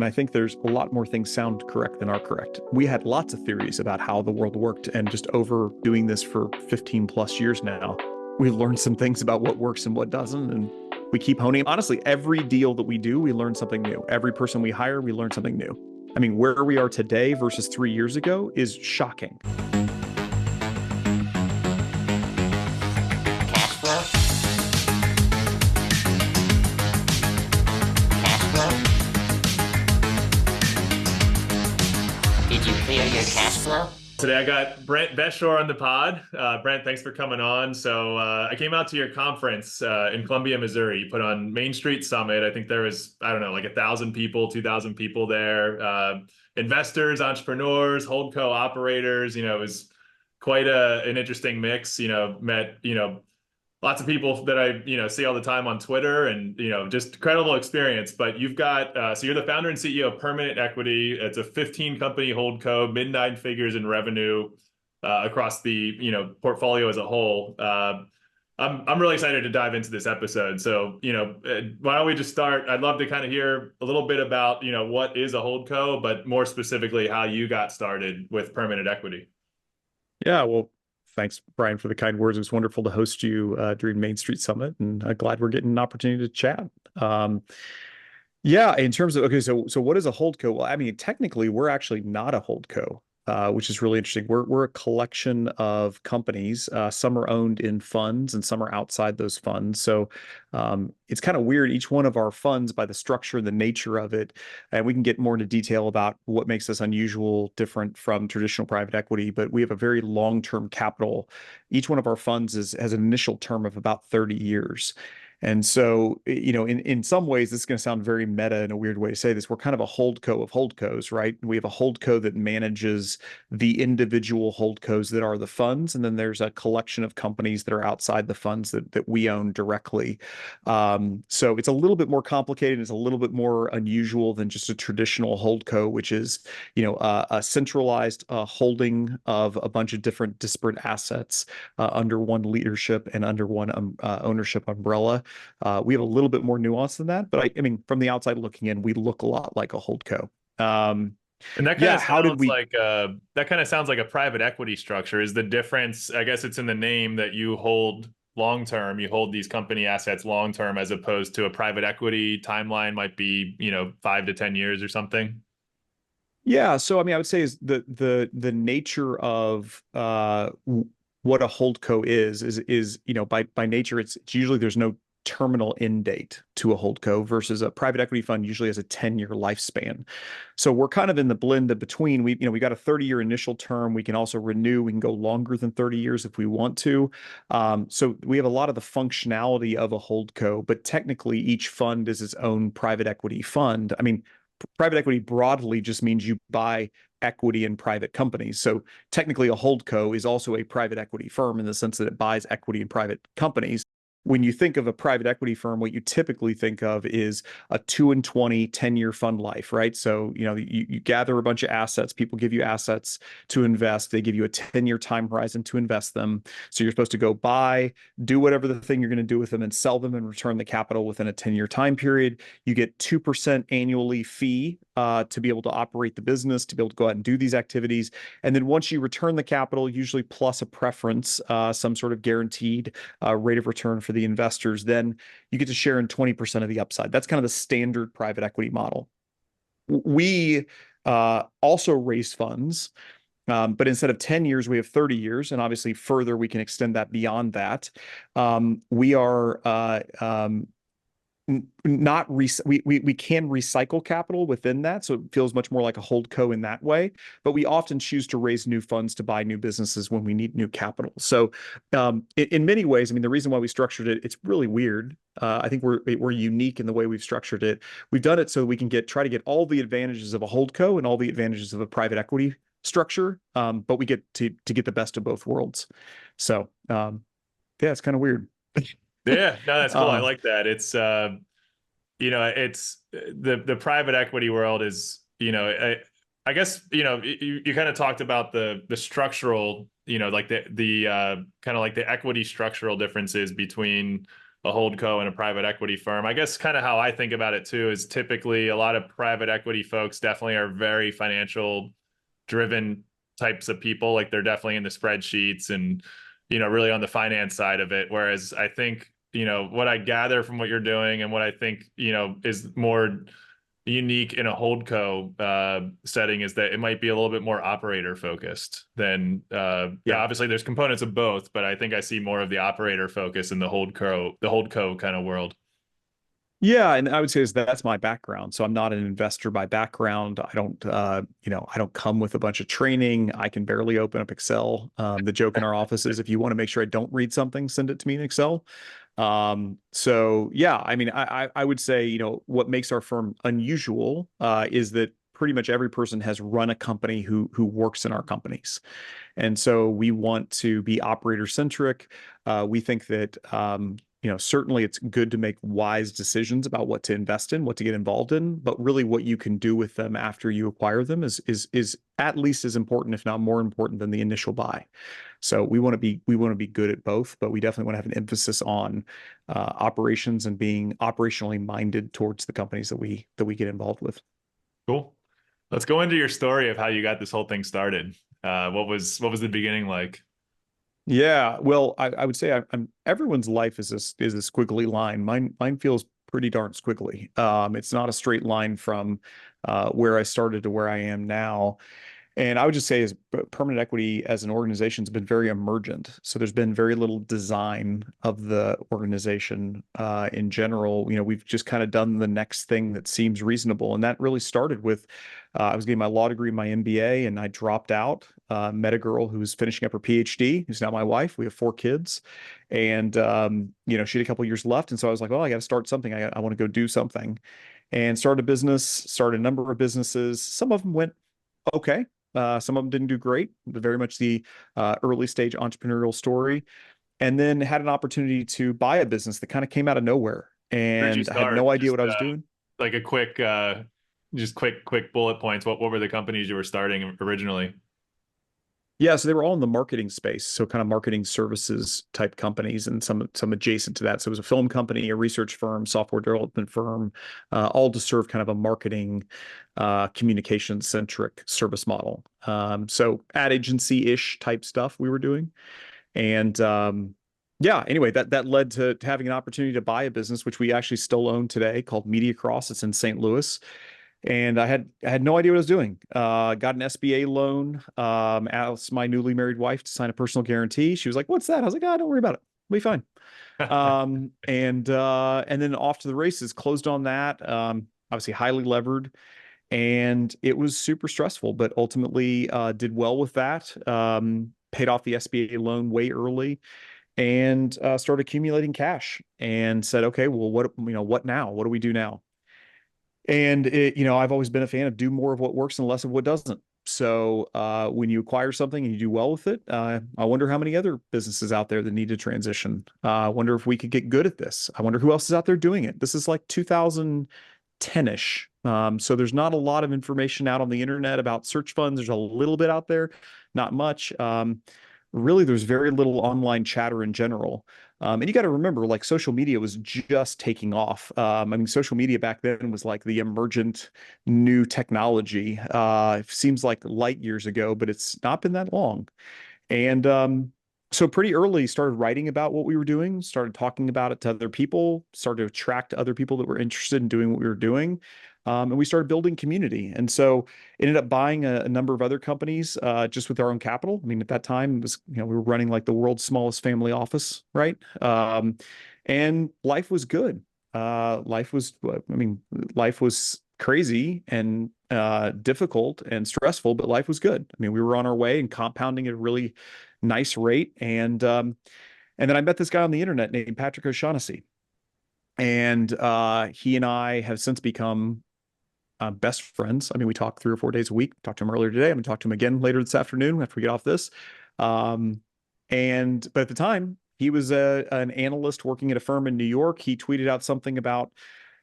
And I think there's a lot more things sound correct than are correct. We had lots of theories about how the world worked, and just over doing this for 15 plus years now, we've learned some things about what works and what doesn't. And we keep honing. Honestly, every deal that we do, we learn something new. Every person we hire, we learn something new. I mean, where we are today versus 3 years ago is shocking. Cash flow. Cash flow. Did you clear your cash flow? Today I got Brent Beshore on the pod. Brent, thanks for coming on. So I came out to your conference in Columbia, Missouri. You put on Main Street Summit. I think there was, I don't know, like 1,000 people, 2,000 people there. Investors, entrepreneurs, HoldCo operators. It was quite an interesting mix. Met lots of people that I see all the time on Twitter, and just incredible experience. But you've got so you're the founder and CEO of Permanent Equity. It's a 15 company holdco, mid 9 figures in revenue across the portfolio as a whole. I'm really excited to dive into this episode. So why don't we just start? I'd love to kind of hear a little bit about what is a holdco, but more specifically how you got started with Permanent Equity. Yeah, well, thanks, Brian, for the kind words. It was wonderful to host you during Main Street Summit, and glad we're getting an opportunity to chat. Yeah, in terms of, okay, so what is a holdco? Well, I mean, technically, we're actually not a holdco, which is really interesting. We're a collection of companies. Some are owned in funds, and some are outside those funds. So it's kind of weird. Each one of our funds, by the structure and the nature of it, and we can get more into detail about what makes us unusual, different from traditional private equity, but we have a very long-term capital. Each one of our funds has an initial term of about 30 years. And so, in some ways, this is going to sound very meta in a weird way to say this. We're kind of a holdco of holdcos, right? We have a holdco that manages the individual holdcos that are the funds, and then there's a collection of companies that are outside the funds that we own directly. So it's a little bit more complicated. It's a little bit more unusual than just a traditional holdco, which is, a centralized holding of a bunch of different disparate assets under one leadership and under one ownership umbrella. We have a little bit more nuance than that, but I mean, from the outside looking in, we look a lot like a holdco. And that kind Yeah, of how did sounds we? like a private equity structure. Is the difference? I guess it's in the name that you hold long term. You hold these company assets long term, as opposed to a private equity timeline might be 5 to 10 years or something. Yeah, so I mean, I would say is the nature of what a holdco is by nature it's usually there's no terminal end date to a holdco versus a private equity fund usually has a 10-year lifespan. So we're kind of in the blend of between. We got a 30-year initial term. We can also renew. We can go longer than 30 years if we want to. So we have a lot of the functionality of a holdco, but technically each fund is its own private equity fund. I mean, private equity broadly just means you buy equity in private companies. So technically, a holdco is also a private equity firm in the sense that it buys equity in private companies. When you think of a private equity firm, what you typically think of is a 2 and 20 10-year fund life, right? So, you gather a bunch of assets, people give you assets to invest, they give you a 10-year time horizon to invest them. So you're supposed to go buy, do whatever the thing you're going to do with them and sell them and return the capital within a 10-year time period. You get 2% annually fee to be able to operate the business, to be able to go out and do these activities. And then once you return the capital, usually plus a preference, some sort of guaranteed rate of return for the investors, then you get to share in 20% of the upside. That's kind of the standard private equity model. We also raise funds, but instead of 10 years, we have 30 years. And obviously, further, we can extend that beyond that. We are not we can recycle capital within that, so it feels much more like a holdco in that way. But we often choose to raise new funds to buy new businesses when we need new capital. So in many ways, I mean, the reason why we structured it, it's really weird. I think we're unique in the way we've structured it. We've done it so we can try to get all the advantages of a holdco and all the advantages of a private equity structure, but we get to get the best of both worlds. So yeah, it's kind of weird. Yeah, no, that's cool. I like that. It's it's the private equity world is, I guess, you kind of talked about the structural, like the kind of like the equity structural differences between a HoldCo and a private equity firm. I guess kind of how I think about it too is typically a lot of private equity folks definitely are very financial driven types of people. Like they're definitely in the spreadsheets and, really on the finance side of it. Whereas I think, what I gather from what you're doing and what I think, is more unique in a HoldCo setting is that it might be a little bit more operator focused than Yeah. obviously there's components of both, but I think I see more of the operator focus in the HoldCo kind of world. Yeah, and I would say is that's my background. So I'm not an investor by background. I don't come with a bunch of training. I can barely open up Excel. The joke in our office is if you want to make sure I don't read something, send it to me in Excel. So yeah, I mean, I would say, what makes our firm unusual is that pretty much every person has run a company who works in our companies. And so we want to be operator centric. We think that certainly it's good to make wise decisions about what to invest in, what to get involved in, but really what you can do with them after you acquire them is at least as important, if not more important than the initial buy. So we want to be good at both, but we definitely want to have an emphasis on operations and being operationally minded towards the companies that we get involved with. Cool. Let's go into your story of how you got this whole thing started. What was the beginning like? Yeah, well, I would say I'm everyone's life is a squiggly line. Mine feels pretty darn squiggly. It's not a straight line from where I started to where I am now. And I would just say is permanent equity as an organization has been very emergent. So there's been very little design of the organization in general. We've just kind of done the next thing that seems reasonable. And that really started with I was getting my law degree, my MBA, and I dropped out, met a girl who's finishing up her PhD, who's now my wife. We have 4 kids. And, she had a couple years left. And so I was like, well, I got to start something. I want to go do something and started a business, started a number of businesses. Some of them went okay. Some of them didn't do great, but very much the early stage entrepreneurial story. And then had an opportunity to buy a business that kind of came out of nowhere. Where'd you And I had start? no idea Just what I was doing. like a quick bullet points. What were the companies you were starting originally? Yeah, so they were all in the marketing space, so kind of marketing services type companies and some adjacent to that. So it was a film company, a research firm, software development firm, all to serve kind of a marketing, communication centric service model. So ad agency-ish type stuff we were doing. And yeah, anyway, that led to having an opportunity to buy a business, which we actually still own today, called Media Cross. It's in St. Louis. And I had no idea what I was doing. Got an SBA loan. Asked my newly married wife to sign a personal guarantee. She was like, "What's that?" I was like, "Ah, don't worry about it. We'll be fine." And then off to the races. Closed on that. Obviously highly levered, and it was super stressful, but ultimately did well with that. Paid off the SBA loan way early, and started accumulating cash. And said, "Okay, well, what now? What do we do now?" And I've always been a fan of do more of what works and less of what doesn't. So when you acquire something and you do well with it, I wonder how many other businesses out there that need to transition. I wonder if we could get good at this. I wonder who else is out there doing it. This is like 2010-ish. So there's not a lot of information out on the internet about search funds. There's a little bit out there, not much. Really, there's very little online chatter in general. And you got to remember, like social media was just taking off. I mean, social media back then was like the emergent new technology. It seems like light years ago, but it's not been that long. And so pretty early started writing about what we were doing, started talking about it to other people, started to attract other people that were interested in doing what we were doing. And we started building community. And so ended up buying a number of other companies just with our own capital. I mean, at that time, it was, we were running like the world's smallest family office, right? And life was good. Life was crazy and difficult and stressful, but life was good. I mean, we were on our way and compounding at a really nice rate. And then I met this guy on the internet named Patrick O'Shaughnessy. And he and I have since become best friends. I mean, we talk 3 or 4 days a week. Talked to him earlier today. I'm going to talk to him again later this afternoon after we get off this. But at the time, he was an analyst working at a firm in New York. He tweeted out something about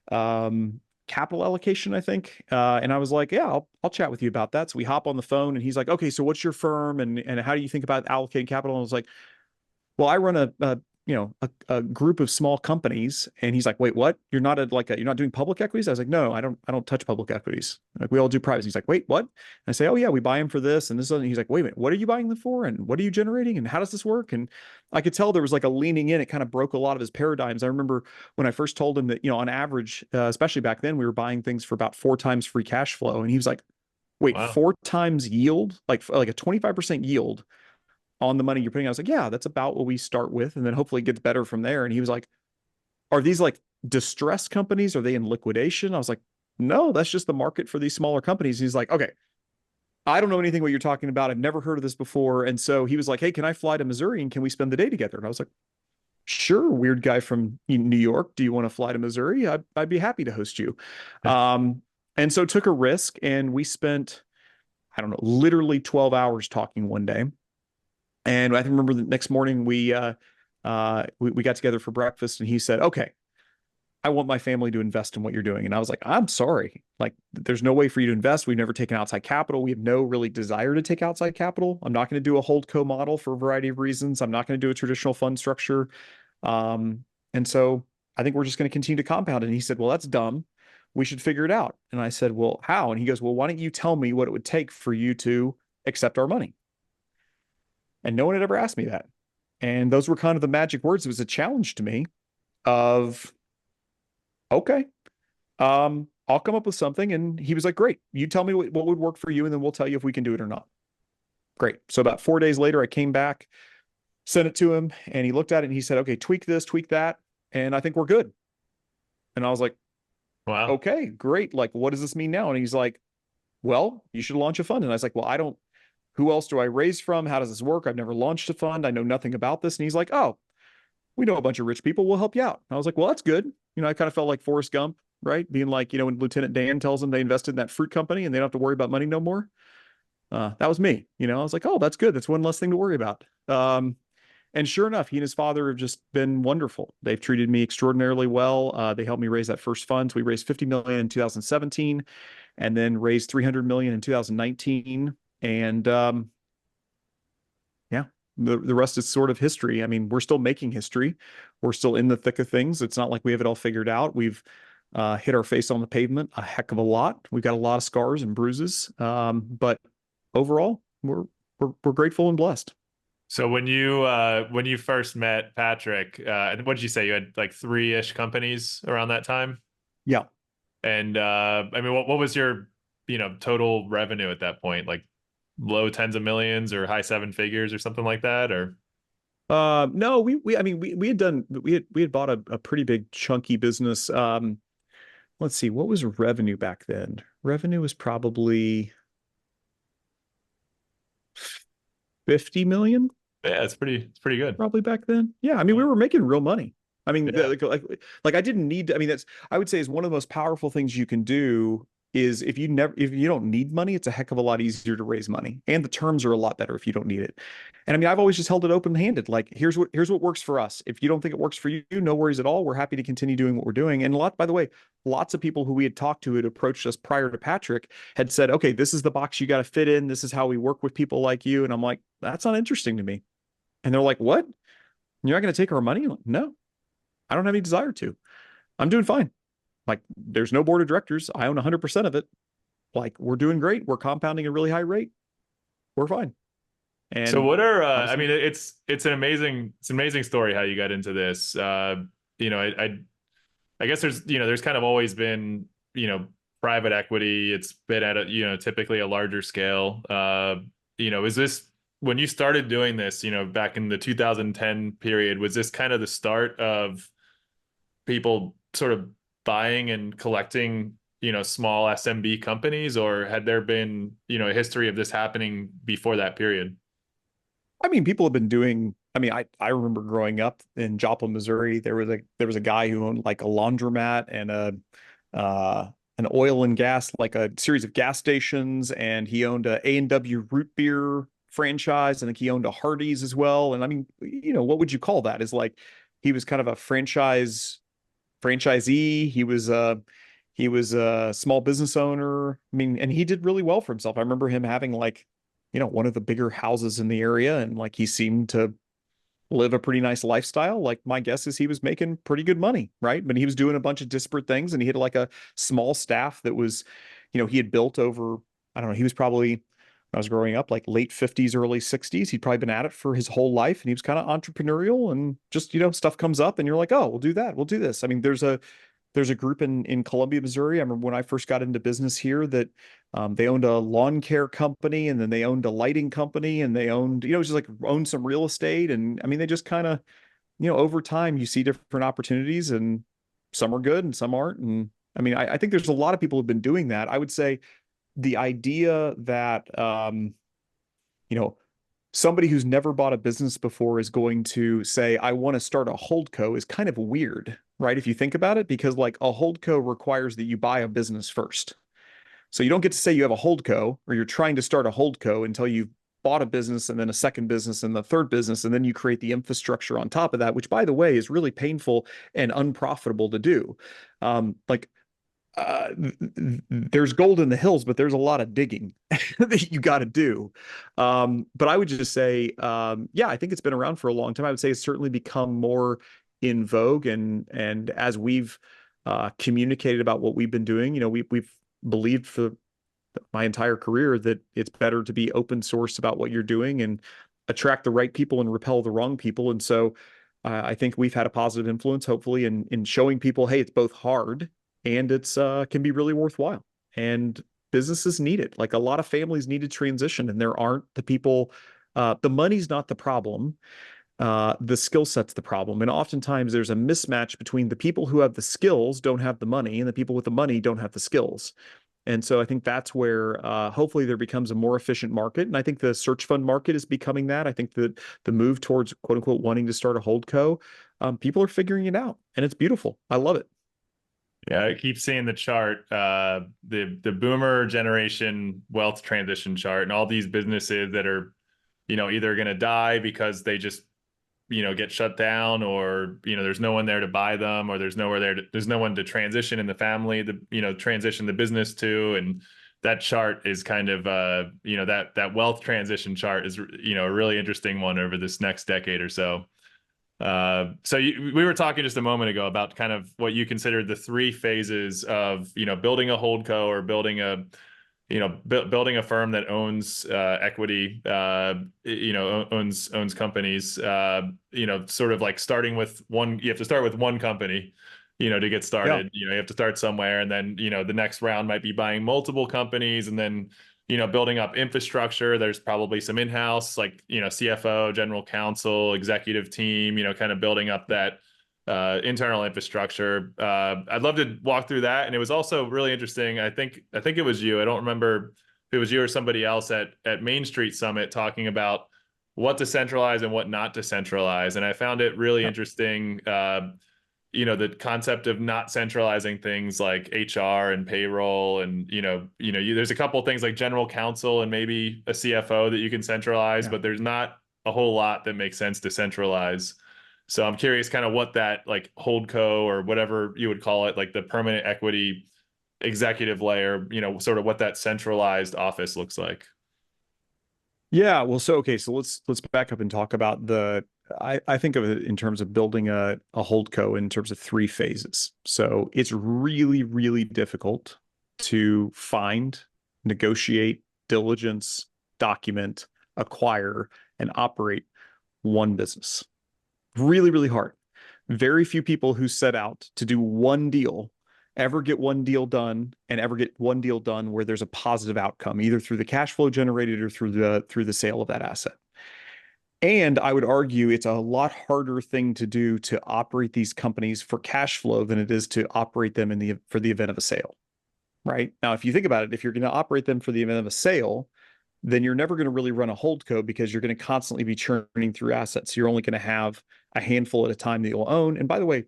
capital allocation, I think. And I was like, yeah, I'll chat with you about that. So we hop on the phone and he's like, okay, so what's your firm and how do you think about allocating capital? And I was like, well, I run a a group of small companies. And he's like, wait, what? You're not you're not doing public equities? I was like, no, I don't touch public equities. Like we all do privates. He's like, wait, what? And I say, oh yeah, we buy them for this and this. And he's like, wait a minute, what are you buying them for? And what are you generating? And how does this work? And I could tell there was like a leaning in. It kind of broke a lot of his paradigms. I remember when I first told him that, on average, especially back then, we were buying things for about 4 times free cash flow. And he was like, wait, Wow. 4 times yield, like a 25% yield on the money you're putting. I was like, yeah, that's about what we start with. And then hopefully it gets better from there. And he was like, are these like distressed companies? Are they in liquidation? I was like, no, that's just the market for these smaller companies. And he's like, okay, I don't know anything what you're talking about. I've never heard of this before. And so he was like, hey, can I fly to Missouri and can we spend the day together? And I was like, sure, weird guy from New York. Do you want to fly to Missouri? I'd be happy to host you. And so took a risk and we spent, I don't know, literally 12 hours talking one day. And I remember the next morning we got together for breakfast and he said, okay, I want my family to invest in what you're doing. And I was like, I'm sorry. Like, there's no way for you to invest. We've never taken outside capital. We have no really desire to take outside capital. I'm not going to do a HoldCo model for a variety of reasons. I'm not going to do a traditional fund structure. And so I think we're just going to continue to compound. And he said, well, that's dumb. We should figure it out. And I said, well, how? And he goes, well, why don't you tell me what it would take for you to accept our money? And no one had ever asked me that. And those were kind of the magic words. It was a challenge to me of, okay, I'll come up with something. And he was like, great, you tell me what would work for you, and then we'll tell you if we can do it or not. Great. So about 4 days later, I came back, sent it to him, and he looked at it and he said, okay, tweak this, tweak that. And I think we're good. And I was like, Wow. okay, great. Like, what does this mean now? And he's like, well, you should launch a fund. And I was like, well, who else do I raise from? How does this work? I've never launched a fund. I know nothing about this. And he's like, oh, we know a bunch of rich people. We'll help you out. And I was like, well, that's good. I kind of felt like Forrest Gump, right? Being like, when Lieutenant Dan tells them they invested in that fruit company and they don't have to worry about money no more. That was me. I was like, oh, that's good. That's one less thing to worry about. And sure enough, he and his father have just been wonderful. They've treated me extraordinarily well. They helped me raise that first fund. So we raised 50 million in 2017 and then raised 300 million in 2019. And yeah, the rest is sort of history. I mean, we're still making history. We're still in the thick of things. It's not like we have it all figured out. We've hit our face on the pavement a heck of a lot. We've got a lot of scars and bruises. But overall, we're grateful and blessed. So when you first met Patrick, what did you say? You had like 3-ish companies around that time? Yeah. And I mean, what was your, total revenue at that point? Like low tens of millions or high 7 figures or something like that? Or no, I mean, we had bought a pretty big chunky business. Let's see, what was revenue back then? Revenue was probably 50 million. yeah, it's pretty good. Probably back then. Yeah, I mean, we were making real money. I mean, Yeah. like I didn't need to, I mean, I would say is one of the most powerful things you can do is if you don't need money, it's a heck of a lot easier to raise money. And the terms are a lot better if you don't need it. And I mean, I've always just held it open-handed. Like, here's what works for us. If you don't think it works for you, no worries at all. We're happy to continue doing what we're doing. And by the way, lots of people who we had talked to had approached us prior to Patrick had said, okay, this is the box you got to fit in. This is how we work with people like you. And I'm like, that's not interesting to me. And they're like, what? You're not going to take our money? Like, no, I don't have any desire to. I'm doing fine. Like, there's no board of directors. I own 100% of it. Like, we're doing great. We're compounding at a really high rate. We're fine. And so what are I mean, it's an amazing story how you got into this. I guess there's kind of always been, private equity. It's been at a, typically a larger scale. Is this when you started doing this, back in the 2010 period, was this kind of the start of people sort of buying and collecting, small SMB companies, or had there been, a history of this happening before that period? I mean, people have been doing, I mean, I remember growing up in Joplin, Missouri, there was a guy who owned like a laundromat and an oil and gas, like a series of gas stations, and he owned a A&W root beer franchise, and I think he owned a Hardee's as well. And I mean, what would you call that? Is like he was kind of a franchisee. He was a small business owner. I mean, and he did really well for himself. I remember him having like, one of the bigger houses in the area, and like he seemed to live a pretty nice lifestyle. Like my guess is he was making pretty good money, right? But he was doing a bunch of disparate things, and he had like a small staff that was, he had built over, I don't know, he was probably, when I was growing up, like late 50s, early 60s. He'd probably been at it for his whole life, and he was kind of entrepreneurial, and just, stuff comes up and you're like, oh, we'll do that. We'll do this. I mean, there's a group in Columbia, Missouri. I remember when I first got into business here that they owned a lawn care company, and then they owned a lighting company, and they owned, just like owned some real estate. And I mean, they just kind of, over time you see different opportunities, and some are good and some aren't. And I mean, I think there's a lot of people who've been doing that. I would say the idea that, you know, somebody who's never bought a business before is going to say, I want to start a HoldCo is kind of weird, right? If you think about it, because like a HoldCo requires that you buy a business first. So you don't get to say you have a HoldCo or you're trying to start a HoldCo until you've bought a business and then a second business and the third business. And then you create the infrastructure on top of that, which by the way, is really painful and unprofitable to do. Like uh, there's gold in the hills, but there's a lot of digging that you got to do. But I would just say, yeah, I think it's been around for a long time. I would say it's certainly become more in vogue, and as we've communicated about what we've been doing, we've believed for my entire career that it's better to be open source about what you're doing and attract the right people and repel the wrong people. And so I think we've had a positive influence, hopefully, in showing people, hey, it's both hard and it's can be really worthwhile. And businesses need it. Like a lot of families need to transition, and there aren't the people. The money's not the problem. The skill set's the problem. And oftentimes there's a mismatch between the people who have the skills don't have the money, and the people with the money don't have the skills. And so I think that's where hopefully there becomes a more efficient market. And I think the search fund market is becoming that. I think that the move towards quote unquote wanting to start a HoldCo, people are figuring it out, and it's beautiful. I love it. Yeah, I keep seeing the chart, the boomer generation wealth transition chart, and all these businesses that are, either going to die because they just, get shut down, or there's no one there to buy them, or there's no one to transition in the family to transition the business to. And that chart is kind of that wealth transition chart is a really interesting one over this next decade or so. We were talking just a moment ago about kind of what you consider the three phases of, building a HoldCo, or building a, building a firm that owns equity, owns companies, sort of like starting with one. You have to start with one company, to get started. Yeah. You have to start somewhere, and then, the next round might be buying multiple companies, and then, building up infrastructure. There's probably some in-house, like, CFO, general counsel, executive team, kind of building up that internal infrastructure. I'd love to walk through that. And it was also really interesting. I think it was you. I don't remember if it was you or somebody else at Main Street Summit talking about what to centralize and what not to centralize. And I found it really interesting. The concept of not centralizing things like HR and payroll, and there's a couple of things like general counsel and maybe a CFO that you can centralize, Yeah. but there's not a whole lot that makes sense to centralize. So I'm curious kind of what that like HoldCo, or whatever you would call it, like the permanent equity executive layer, sort of what that centralized office looks like. Yeah, well, so okay, so let's back up and talk about I think of it in terms of building a HoldCo in terms of three phases. So it's really, really difficult to find, negotiate, diligence, document, acquire, and operate one business. Really, really hard. Very few people who set out to do one deal ever get one deal done, and ever get one deal done where there's a positive outcome, either through the cash flow generated or through the sale of that asset. And I would argue it's a lot harder thing to do to operate these companies for cash flow than it is to operate them for the event of a sale. Right? Now, if you think about it, if you're going to operate them for the event of a sale, then you're never going to really run a HoldCo, because you're going to constantly be churning through assets. You're only going to have a handful at a time that you'll own. And by the way,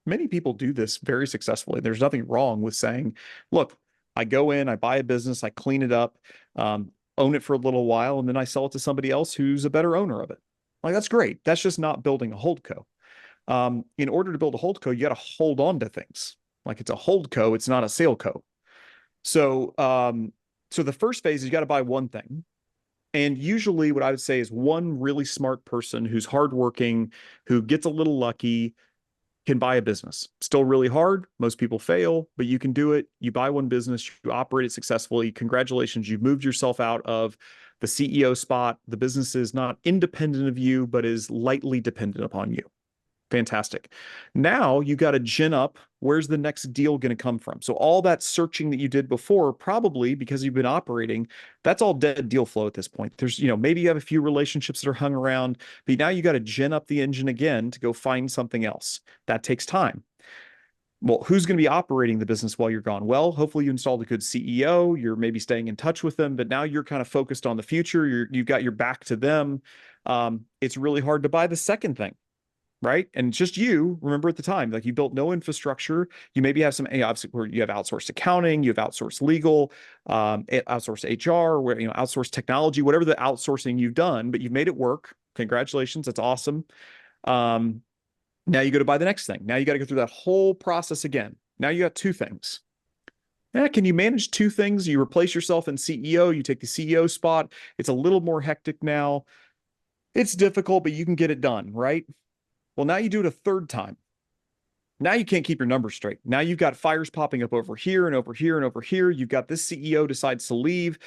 many people do this very successfully. There's nothing wrong with saying, look, I go in, I buy a business, I clean it up, own it for a little while, and then I sell it to somebody else who's a better owner of it. Like, that's great. That's just not building a HoldCo. In order to build a HoldCo, you got to hold on to things. Like, it's a HoldCo, it's not a SaleCo. So, so the first phase is you got to buy one thing. And usually what I would say is one really smart person who's hardworking, who gets a little lucky, can buy a business. Still really hard. Most people fail, but you can do it. You buy one business, you operate it successfully. Congratulations, you've moved yourself out of the CEO spot. The business is not independent of you, but is lightly dependent upon you. Fantastic. Now you got to gin up. Where's the next deal going to come from? So all that searching that you did before, probably because you've been operating, that's all dead deal flow at this point. There's, maybe you have a few relationships that are hung around, but now you got to gin up the engine again to go find something else. That takes time. Well, who's going to be operating the business while you're gone? Well, hopefully you installed a good CEO. You're maybe staying in touch with them, but now you're kind of focused on the future. You've got your back to them. It's really hard to buy the second thing. Right. And it's just you remember at the time, like you built no infrastructure. You maybe have some obviously where you have outsourced accounting, you have outsourced legal, outsourced HR, where, outsourced technology, whatever the outsourcing you've done, but you've made it work. Congratulations. That's awesome. Now you go to buy the next thing. Now you got to go through that whole process again. Now you got two things. Yeah, can you manage two things? You replace yourself in CEO, you take the CEO spot. It's a little more hectic now. It's difficult, but you can get it done, right? Well, now you do it a third time. Now you can't keep your numbers straight. Now you've got fires popping up over here and over here and over here. You've got this CEO decides to leave.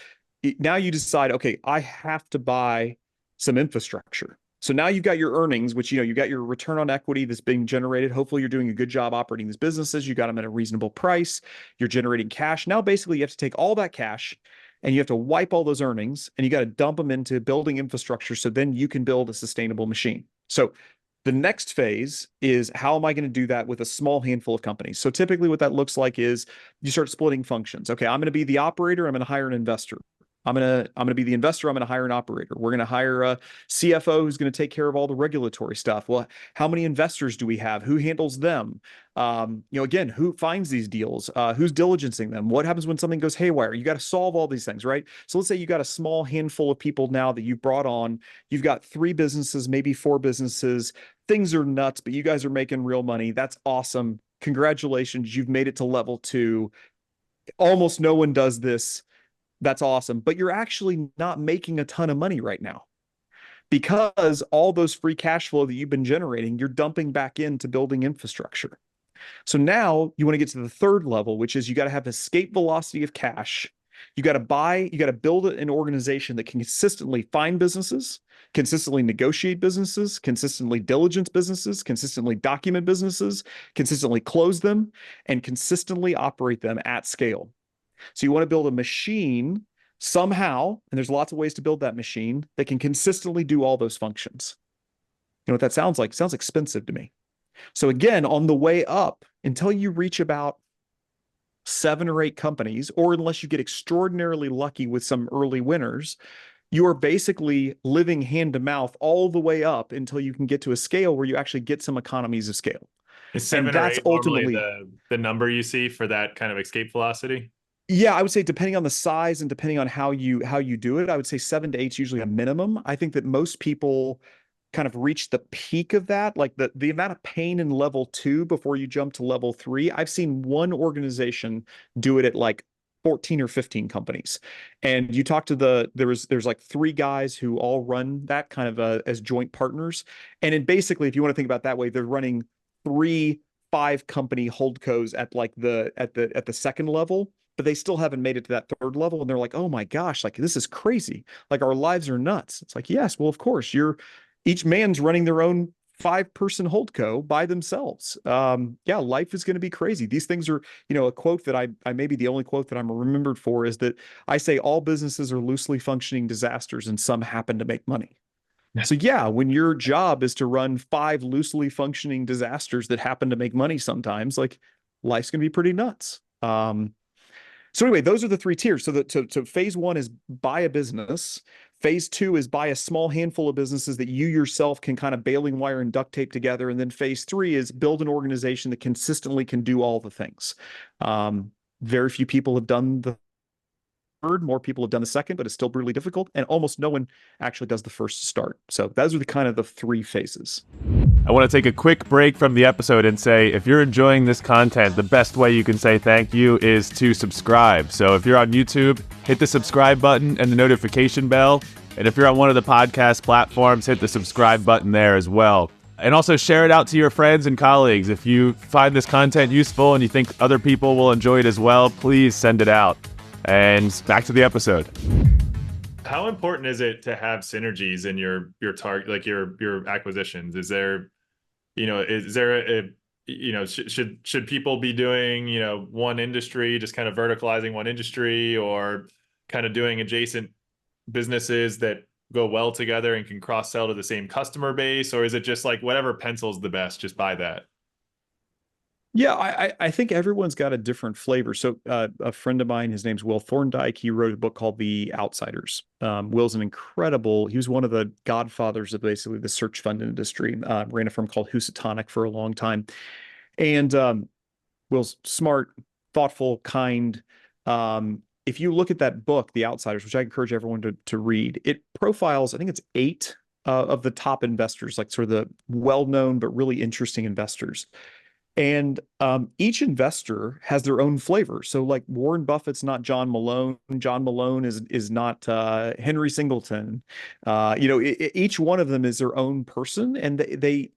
Now you decide, okay, I have to buy some infrastructure. So now you've got your earnings, which, you got your return on equity that's being generated. Hopefully you're doing a good job operating these businesses. You got them at a reasonable price. You're generating cash. Now basically you have to take all that cash and you have to wipe all those earnings and you got to dump them into building infrastructure. So then you can build a sustainable machine. So the next phase is, how am I going to do that with a small handful of companies? So typically what that looks like is you start splitting functions. Okay, I'm going to be the operator. I'm going to hire an investor. I'm going to be the investor. I'm going to hire an operator. We're going to hire a CFO who's going to take care of all the regulatory stuff. Well, how many investors do we have? Who handles them? Again, who finds these deals? Who's diligencing them? What happens when something goes haywire? You got to solve all these things, right? So let's say you got a small handful of people now that you brought on. You've got 3 businesses, maybe 4 businesses. Things are nuts, but you guys are making real money. That's awesome. Congratulations. You've made it to level 2. Almost no one does this. That's awesome. But you're actually not making a ton of money right now because all those free cash flow that you've been generating, you're dumping back into building infrastructure. So now you want to get to the third level, which is you got to have escape velocity of cash. You got to build an organization that can consistently find businesses, consistently negotiate businesses, consistently diligence businesses, consistently document businesses, consistently close them, and consistently operate them at scale. So you want to build a machine somehow, and there's lots of ways to build that machine that can consistently do all those functions. You know what that sounds like? It sounds expensive to me. So again, on the way up, until you reach about 7 or 8 companies, or unless you get extraordinarily lucky with some early winners, you are basically living hand to mouth all the way up until you can get to a scale where you actually get some economies of scale. Is 7 or 8 ultimately the number you see for that kind of escape velocity? Yeah, I would say depending on the size and depending on how you do it, I would say 7 to 8 is usually a minimum. I think that most people kind of reach the peak of that, like the amount of pain in level 2 before you jump to level 3. I've seen one organization do it at like 14 or 15 companies. And you talk to there's like 3 guys who all run that kind of as joint partners. And then basically, if you want to think about it that way, they're running 3 5-company HoldCos at like at the second level, but they still haven't made it to that third level. And they're like, oh my gosh, like this is crazy. Like our lives are nuts. It's like, yes, well, of course, each man's running their own 5-person HoldCo by themselves. Yeah, life is going to be crazy. These things are, a quote that I maybe the only quote that I'm remembered for is that I say all businesses are loosely functioning disasters and some happen to make money. So yeah, when your job is to run 5 loosely functioning disasters that happen to make money sometimes, like life's going to be pretty nuts. So anyway, those are the 3 tiers. So phase 1 is buy a business. Phase 2 is buy a small handful of businesses that you yourself can kind of baling wire and duct tape together. And then phase 3 is build an organization that consistently can do all the things. Very few people have done the third, more people have done the second, but it's still brutally difficult. And almost no one actually does the first to start. So those are the kind of the 3 phases. I want to take a quick break from the episode and say, if you're enjoying this content, the best way you can say thank you is to subscribe. So if you're on YouTube, hit the subscribe button and the notification bell. And if you're on one of the podcast platforms, hit the subscribe button there as well. And also share it out to your friends and colleagues. If you find this content useful and you think other people will enjoy it as well, please send it out. And back to the episode. How important is it to have synergies in your target, like your acquisitions? Is there, should people be doing, one industry, just kind of verticalizing one industry, or kind of doing adjacent businesses that go well together and can cross sell to the same customer base? Or is it just like whatever pencils the best, just buy that? Yeah, I think everyone's got a different flavor. So a friend of mine, his name's Will Thorndike. He wrote a book called The Outsiders. Will's he was one of the godfathers of basically the search fund industry. Ran a firm called Housatonic for a long time. And Will's smart, thoughtful, kind. If you look at that book, The Outsiders, which I encourage everyone to read, it profiles, I think it's 8 of the top investors, like sort of the well-known but really interesting investors. And each investor has their own flavor. So like Warren Buffett's not John Malone. John Malone is not Henry Singleton. Each one of them is their own person, and they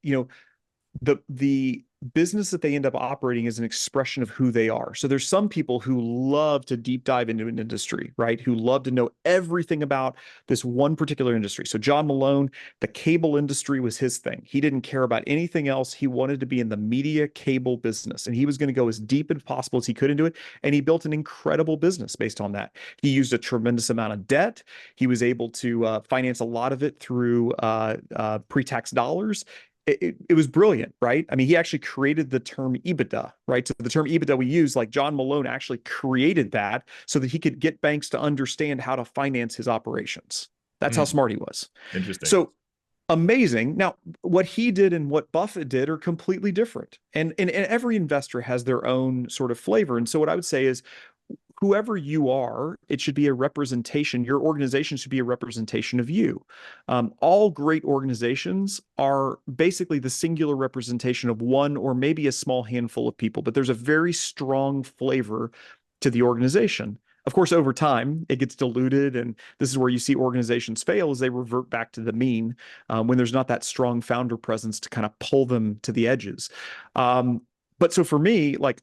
the business that they end up operating is an expression of who they are. So there's some people who love to deep dive into an industry, right? Who love to know everything about this one particular industry. So John Malone, the cable industry was his thing. He didn't care about anything else. He wanted to be in the media cable business, and he was going to go as deep as possible as he could into it. And he built an incredible business based on that. He used a tremendous amount of debt. He was able to finance a lot of it through pre-tax dollars. It was brilliant, right? I mean, he actually created the term EBITDA, right? So the term EBITDA we use, like John Malone actually created that so that he could get banks to understand how to finance his operations. That's how smart he was. Interesting. So amazing. Now, what he did and what Buffett did are completely different. And every investor has their own sort of flavor. And so what I would say is, whoever you are, it should be a representation. Your organization should be a representation of you. All great organizations are basically the singular representation of one or maybe a small handful of people, but there's a very strong flavor to the organization. Of course, over time, it gets diluted, and this is where you see organizations fail, as they revert back to the mean when there's not that strong founder presence to kind of pull them to the edges. But so for me, like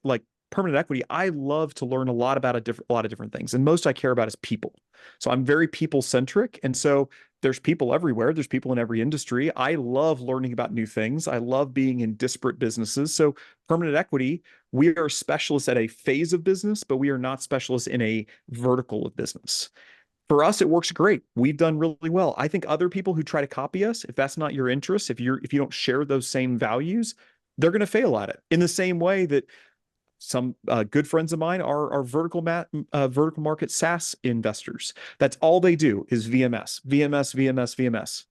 permanent equity, I love to learn a lot about a lot of different things. And most I care about is people. So I'm very people centric. And so there's people everywhere. There's people in every industry. I love learning about new things. I love being in disparate businesses. So permanent equity, we are specialists at a phase of business, but we are not specialists in a vertical of business. For us, it works great. We've done really well. I think other people who try to copy us, if that's not your interest, if you don't share those same values, they're going to fail at it. In the same way that some good friends of mine are vertical market SaaS investors. That's all they do is VMS.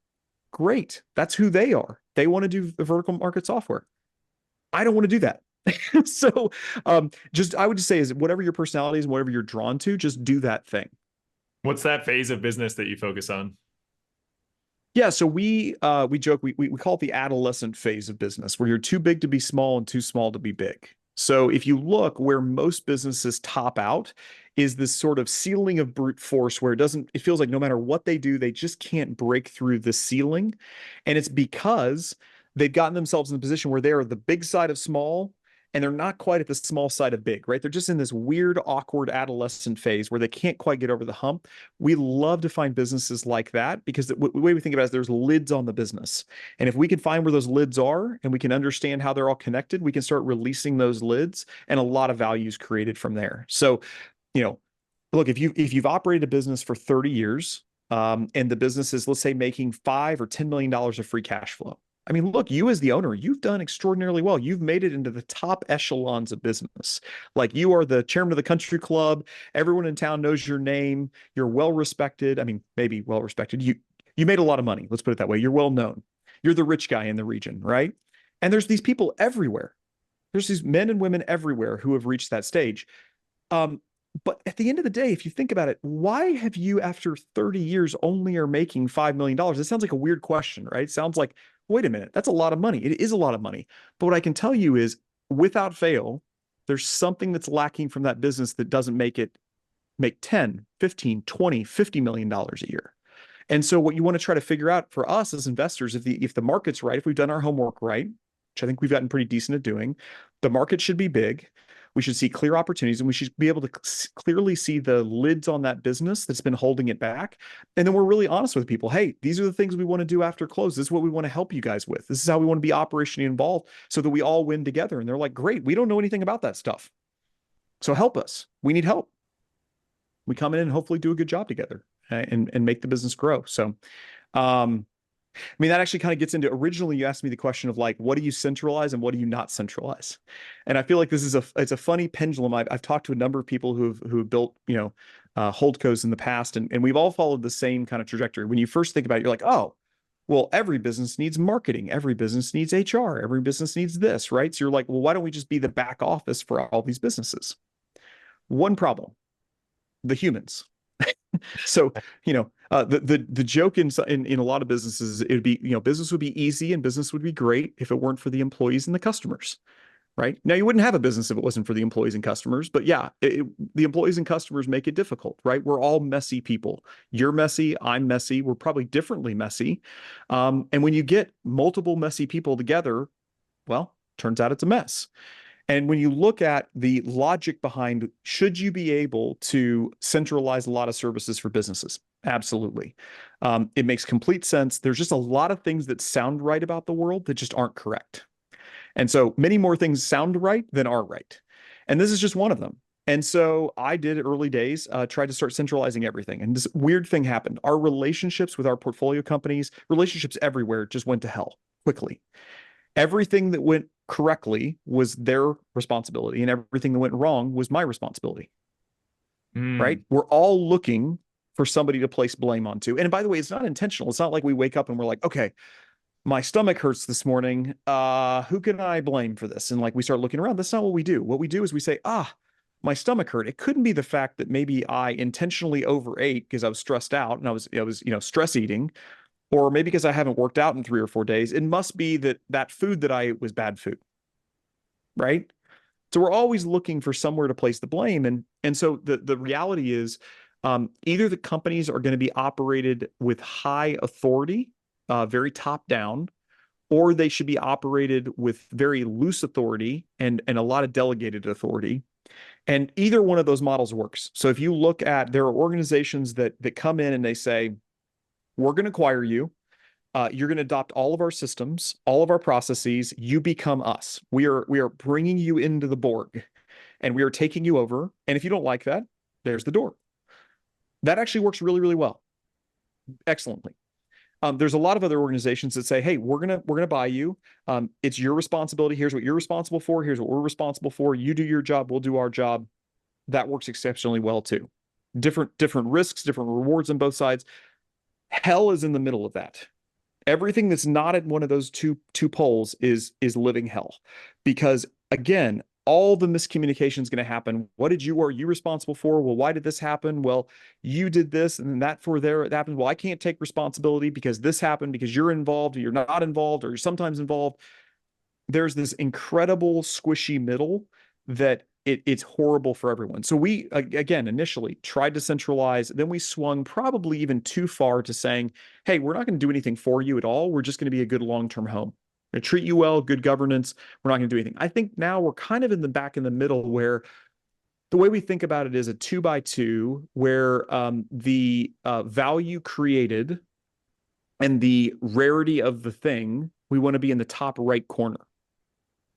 Great. That's who they are. They want to do the vertical market software. I don't want to do that. So I would just say is whatever your personality is, whatever you're drawn to, just do that thing. What's that phase of business that you focus on? Yeah, so we joke, we call it the adolescent phase of business, where you're too big to be small and too small to be big. So if you look, where most businesses top out is this sort of ceiling of brute force, where it feels like no matter what they do, they just can't break through the ceiling. And it's because they've gotten themselves in the position where they are the big side of small, and they're not quite at the small side of big, right? They're just in this weird, awkward adolescent phase where they can't quite get over the hump. We love to find businesses like that, because the way we think about it is there's lids on the business. And if we can find where those lids are and we can understand how they're all connected, we can start releasing those lids, and a lot of value is created from there. So, look, if you've operated a business for 30 years, and the business is, let's say, making $5 or $10 million of free cash flow. I mean, look, you as the owner, you've done extraordinarily well. You've made it into the top echelons of business. Like, you are the chairman of the country club. Everyone in town knows your name. You're well respected. I mean, maybe well respected. You made a lot of money. Let's put it that way. You're well known. You're the rich guy in the region, right? And there's these people everywhere. There's these men and women everywhere who have reached that stage. But at the end of the day, if you think about it, why have you, after 30 years, only are making $5 million? It sounds like a weird question, right? It sounds like, Wait a minute, that's a lot of money. It is a lot of money. But what I can tell you is, without fail, there's something that's lacking from that business that doesn't make it make 10, 15, 20, $50 million a year. And so what you want to try to figure out for us as investors, if the market's right, if we've done our homework right, which I think we've gotten pretty decent at doing, the market should be big. We should see clear opportunities, and we should be able to clearly see the lids on that business that's been holding it back. And then we're really honest with people. Hey, these are the things we want to do after close. This is what we want to help you guys with. This is how we want to be operationally involved so that we all win together. And they're like, great, we don't know anything about that stuff. So help us. We need help. We come in and hopefully do a good job together and make the business grow. So, I mean, that actually kind of gets into, originally you asked me the question of like, what do you centralize and what do you not centralize? And I feel like this is it's a funny pendulum. I've talked to a number of people who've built, HoldCos in the past, and we've all followed the same kind of trajectory. When you first think about it, you're like, oh, well, every business needs marketing. Every business needs HR. Every business needs this, right? So you're like, well, why don't we just be the back office for all these businesses? One problem, the humans. So, the joke in a lot of businesses, it would be, business would be easy and business would be great if it weren't for the employees and the customers, right? Now, you wouldn't have a business if it wasn't for the employees and customers, but yeah, the employees and customers make it difficult, right? We're all messy people. You're messy, I'm messy, we're probably differently messy. And when you get multiple messy people together, well, turns out it's a mess. And when you look at the logic behind, should you be able to centralize a lot of services for businesses? Absolutely. It makes complete sense. There's just a lot of things that sound right about the world that just aren't correct. And so many more things sound right than are right. And this is just one of them. And so I did early days, tried to start centralizing everything. And this weird thing happened. Our relationships with our portfolio companies, relationships everywhere, just went to hell quickly. Everything that went correctly was their responsibility, and everything that went wrong was my responsibility. Right? We're all looking for somebody to place blame onto. And by the way, it's not intentional. It's not like we wake up and we're like, okay, my stomach hurts this morning. Who can I blame for this? And like we start looking around. That's not what we do. What we do is we say, my stomach hurt. It couldn't be the fact that maybe I intentionally overate because I was stressed out and I was stress eating. Or maybe because I haven't worked out in 3 or 4 days. It must be that food that I ate was bad food, right? So we're always looking for somewhere to place the blame. And so the reality is either the companies are going to be operated with high authority, very top down, or they should be operated with very loose authority and a lot of delegated authority. And either one of those models works. So if you look at, there are organizations that come in and they say, we're going to acquire you. You're going to adopt all of our systems, all of our processes. You become us. We are bringing you into the Borg, and we are taking you over. And if you don't like that, there's the door. That actually works really, really well, excellently. There's a lot of other organizations that say, hey, we're gonna buy you. It's your responsibility. Here's what you're responsible for. Here's what we're responsible for. You do your job. We'll do our job. That works exceptionally well too. Different risks, different rewards on both sides. Hell is in the middle of that. Everything that's not at one of those two poles is living hell, because again, all the miscommunication is going to happen. What are you responsible for? Well, why did this happen? Well, you did this, and then that happened. Well, I can't take responsibility because this happened because you're involved, or you're not involved, or you're sometimes involved. There's this incredible squishy middle that it's horrible for everyone. So we, again, initially tried to centralize. Then we swung probably even too far to saying, hey, we're not going to do anything for you at all. We're just going to be a good long-term home. We're going to treat you well, good governance. We're not going to do anything. I think now we're kind of in the middle where the way we think about it is a 2x2, where the value created and the rarity of the thing, we want to be in the top right corner.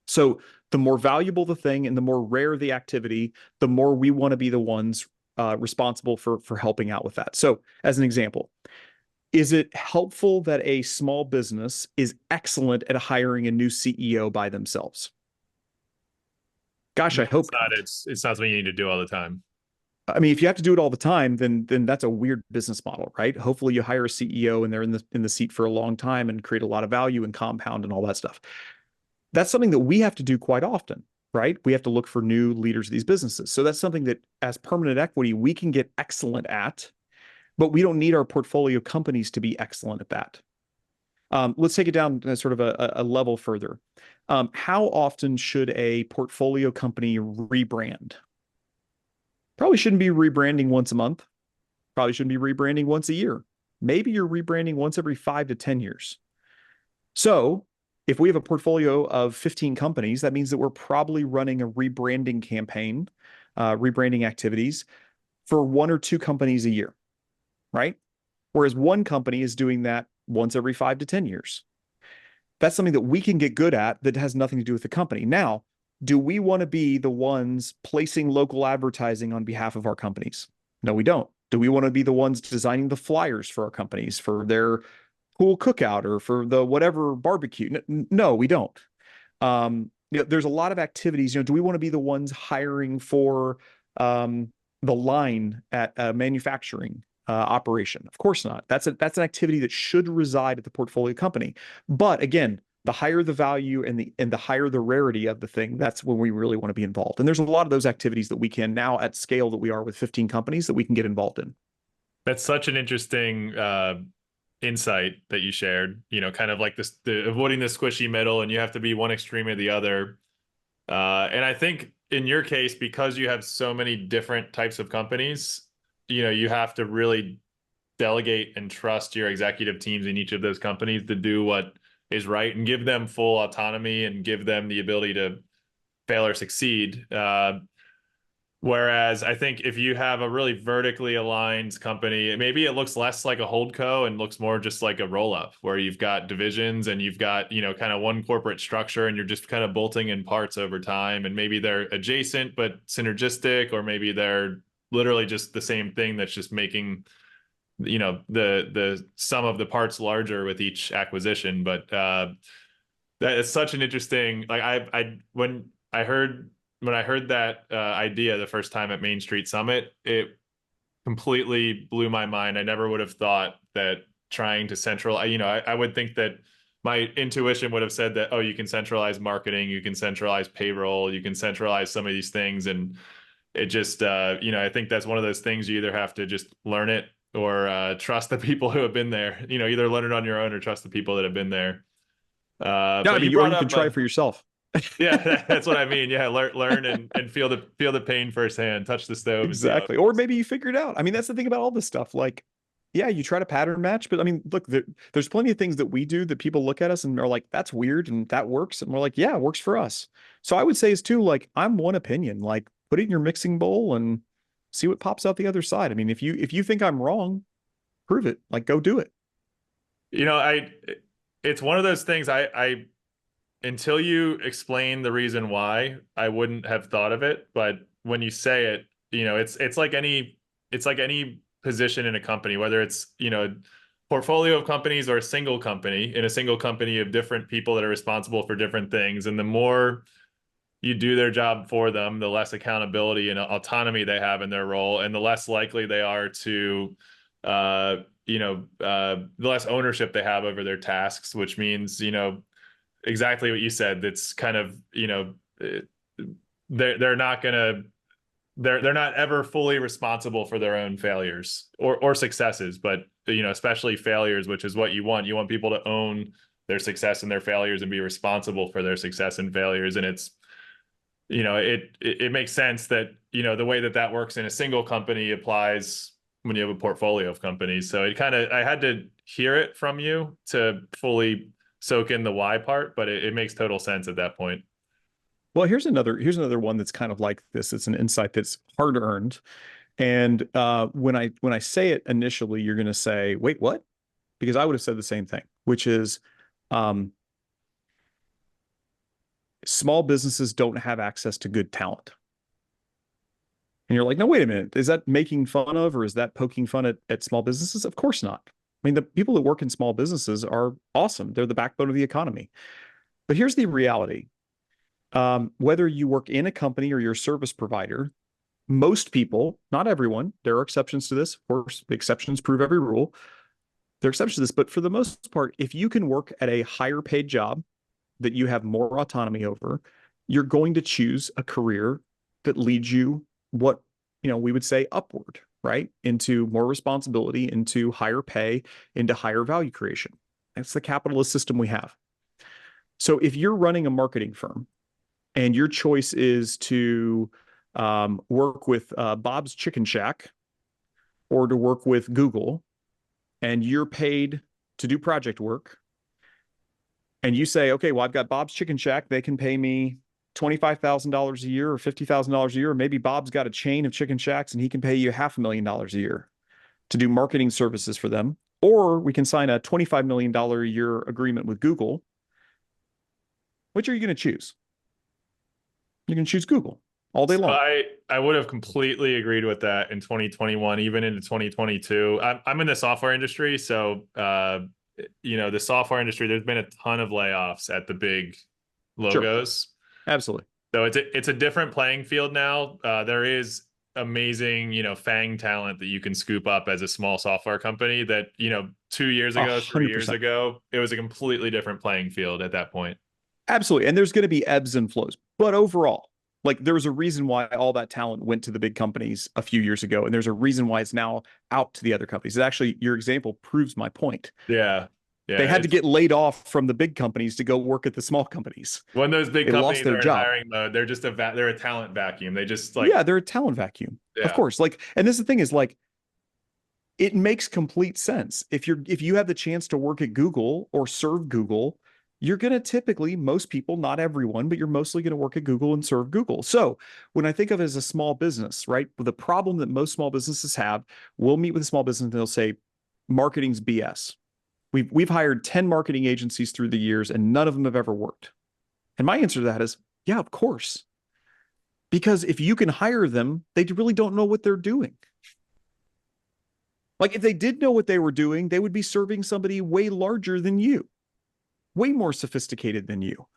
So the more valuable the thing and the more rare the activity, the more we want to be the ones responsible for helping out with that. So as an example, is it helpful that a small business is excellent at hiring a new CEO by themselves? Gosh, I hope not. It's not something you need to do all the time. I mean, if you have to do it all the time, then that's a weird business model, right? Hopefully you hire a CEO and they're in the seat for a long time and create a lot of value and compound and all that stuff. That's something that we have to do quite often, right? We have to look for new leaders of these businesses. So that's something that as permanent equity, we can get excellent at, but we don't need our portfolio companies to be excellent at that. Let's take it down to sort of a level further. How often should a portfolio company rebrand? Probably shouldn't be rebranding once a month. Probably shouldn't be rebranding once a year. Maybe you're rebranding once every 5 to 10 years. So if we have a portfolio of 15 companies, that means that we're probably running a rebranding campaign, rebranding activities for 1 or 2 companies a year, right? Whereas one company is doing that once every 5 to 10 years. That's something that we can get good at that has nothing to do with the company. Now, do we want to be the ones placing local advertising on behalf of our companies? No, we don't. Do we want to be the ones designing the flyers for our companies for their pool cookout or for the whatever barbecue? No, we don't. There's a lot of activities. Do we want to be the ones hiring for the line at a manufacturing operation? Of course not. That's an activity that should reside at the portfolio company. But again, the higher the value and the higher the rarity of the thing, that's when we really want to be involved. And there's a lot of those activities that we can now at scale that we are with 15 companies that we can get involved in. That's such an interesting insight that you shared, kind of like this, avoiding the squishy middle, and you have to be one extreme or the other. And I think in your case, because you have so many different types of companies, you have to really delegate and trust your executive teams in each of those companies to do what is right and give them full autonomy and give them the ability to fail or succeed. Whereas I think if you have a really vertically aligned company, maybe it looks less like a HoldCo and looks more just like a roll-up where you've got divisions and you've got, kind of one corporate structure and you're just kind of bolting in parts over time. And maybe they're adjacent but synergistic, or maybe they're literally just the same thing that's just making the sum of the parts larger with each acquisition. But that is such an interesting, like when I heard that idea the first time at Main Street Summit, it completely blew my mind. I never would have thought that trying to I would think that my intuition would have said that, oh, you can centralize marketing, you can centralize payroll, you can centralize some of these things. And it just, I think that's one of those things you either have to just learn it or trust the people who have been there, either learn it on your own or trust the people that have been there. Yeah, I mean, or you can try it for yourself. Yeah, that's what I mean. Yeah, learn and feel the pain firsthand, touch the stove. Exactly. Or maybe you figure it out. I mean, that's the thing about all this stuff. Like, yeah, you try to pattern match, but I mean, look, there's plenty of things that we do that people look at us and are like, that's weird and that works. And we're like, yeah, it works for us. So I would say is too, like, I'm one opinion, like put it in your mixing bowl and see what pops out the other side. I mean, if you think I'm wrong, prove it, like go do it. It's one of those things I until you explain the reason why, I wouldn't have thought of it. But when you say it, it's like any position in a company, whether it's, a portfolio of companies or a single company. In a single company of different people that are responsible for different things. And the more you do their job for them, the less accountability and autonomy they have in their role, and the less likely they are to, the less ownership they have over their tasks, which means, exactly what you said. That's kind of, they're not ever fully responsible for their own failures or successes, but especially failures, which is what you want. You want people to own their success and their failures and be responsible for their success and failures. And it's, it makes sense that, the way that works in a single company applies when you have a portfolio of companies. So I had to hear it from you to fully soak in the why part, but it makes total sense at that point. Well, here's another one that's kind of like this. It's an insight that's hard earned. And when I say it initially, you're going to say, wait, what? Because I would have said the same thing, which is small businesses don't have access to good talent. And you're like, no, wait a minute. Is that making fun of, or is that poking fun at small businesses? Of course not. I mean, the people that work in small businesses are awesome. They're the backbone of the economy. But here's the reality. Whether you work in a company or you're a service provider, most people, not everyone, there are exceptions to this. Of course, the exceptions prove every rule. There are exceptions to this, but for the most part, if you can work at a higher paid job that you have more autonomy over, you're going to choose a career that leads you what, we would say upward, right? Into more responsibility, into higher pay, into higher value creation. That's the capitalist system we have. So if you're running a marketing firm and your choice is to work with Bob's Chicken Shack or to work with Google, and you're paid to do project work, and you say, okay, well, I've got Bob's Chicken Shack. They can pay me $25,000 a year or $50,000 a year. Or maybe Bob's got a chain of chicken shacks and he can pay you $500,000 a year to do marketing services for them. Or we can sign a $25 million a year agreement with Google. Which are you going to choose? You're going to choose Google all day long. I would have completely agreed with that in 2021, even into 2022. I'm in the software industry, so the software industry, there's been a ton of layoffs at the big logos. Sure. Absolutely. So it's a different playing field now. There is amazing, FANG talent that you can scoop up as a small software company that, 2 years ago, 3 years 100%. ago, it was a completely different playing field at that point. Absolutely. And there's going to be ebbs and flows. But overall, like there was a reason why all that talent went to the big companies a few years ago. And there's a reason why it's now out to the other companies. Actually, your example proves my point. Yeah. Yeah, they had to get laid off from the big companies to go work at the small companies. When those big companies lost their are in job. hiring mode, they're just they're a talent vacuum. They just they're a talent vacuum. Yeah. Of course. And this is the thing is it makes complete sense. If you have the chance to work at Google or serve Google, you're going to typically, most people, not everyone, but you're mostly going to work at Google and serve Google. So when I think of it as a small business, right, the problem that most small businesses have, we'll meet with a small business and they'll say, marketing's BS. We've hired 10 marketing agencies through the years and none of them have ever worked. And my answer to that is, yeah, of course. Because if you can hire them, they really don't know what they're doing. Like if they did know what they were doing, they would be serving somebody way larger than you, way more sophisticated than you.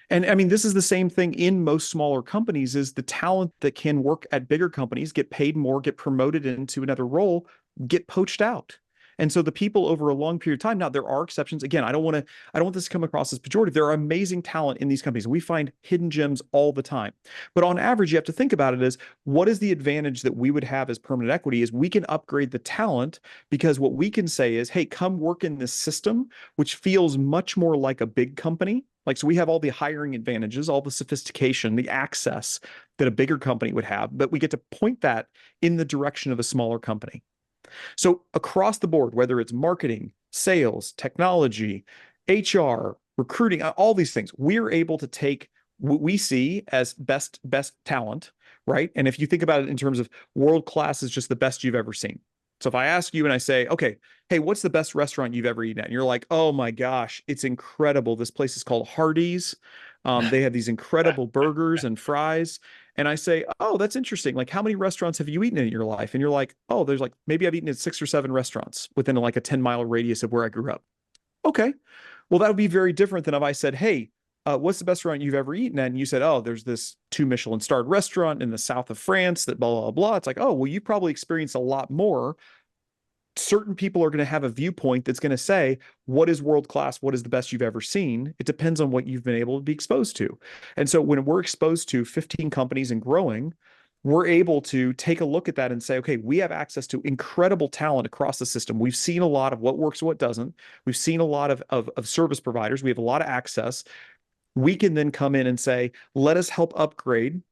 And I mean, this is the same thing in most smaller companies is the talent that can work at bigger companies, get paid more, get promoted into another role, get poached out. And so the people over a long period of time, now there are exceptions. Again, I don't want this to come across as pejorative. There are amazing talent in these companies. We find hidden gems all the time. But on average, you have to think about it as what is the advantage that we would have as permanent equity is we can upgrade the talent because what we can say is, hey, come work in this system, which feels much more like a big company. So we have all the hiring advantages, all the sophistication, the access that a bigger company would have, but we get to point that in the direction of a smaller company. So across the board, whether it's marketing, sales, technology, HR, recruiting, all these things, we're able to take what we see as best talent, right? And if you think about it in terms of world-class is just the best you've ever seen. So if I ask you and I say, okay, hey, what's the best restaurant you've ever eaten at? And you're like, oh my gosh, it's incredible. This place is called Hardee's. They have these incredible burgers and fries. And I say, oh, that's interesting. How many restaurants have you eaten in your life? And you're like, oh, there's maybe I've eaten at 6 or 7 restaurants within a 10-mile radius of where I grew up. Okay. Well, that would be very different than if I said, hey, what's the best restaurant you've ever eaten at? And you said, oh, there's this 2 Michelin starred restaurant in the south of France that blah, blah, blah. It's like, oh, well, you probably experienced a lot more. Certain people are going to have a viewpoint that's going to say, what is world-class? What is the best you've ever seen? It depends on what you've been able to be exposed to. And so when we're exposed to 15 companies and growing, we're able to take a look at that and say, okay, we have access to incredible talent across the system. We've seen a lot of what works, what doesn't. We've seen a lot of service providers. We have a lot of access. We can then come in and say, let us help upgrade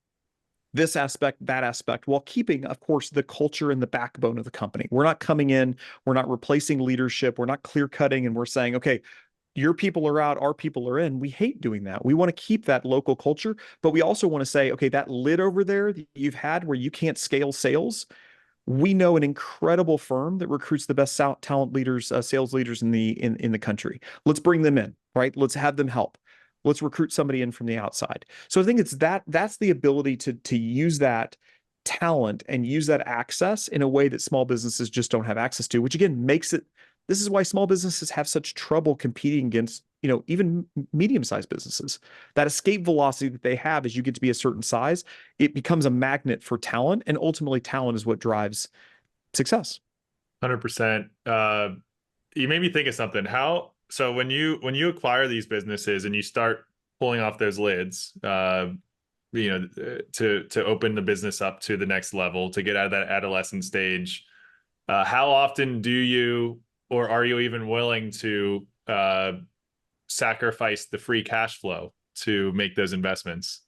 this aspect, that aspect, while keeping, of course, the culture and the backbone of the company. We're not coming in, we're not replacing leadership, we're not clear cutting, and we're saying, okay, your people are out, our people are in. We hate doing that. We want to keep that local culture, but we also want to say, okay, that lid over there that you've had where you can't scale sales, we know an incredible firm that recruits the best talent leaders, sales leaders in the country. Let's bring them in, right? Let's have them help. Let's recruit somebody in from the outside. So I think it's that's the ability to use that talent and use that access in a way that small businesses just don't have access to, which again makes it, this is why small businesses have such trouble competing against, even medium-sized businesses. That escape velocity that they have as you get to be a certain size, it becomes a magnet for talent, and ultimately talent is what drives success. 100%. You made me think of something. So when you acquire these businesses and you start pulling off those lids, to open the business up to the next level, to get out of that adolescent stage, how often do you, or are you even willing to sacrifice the free cash flow to make those investments?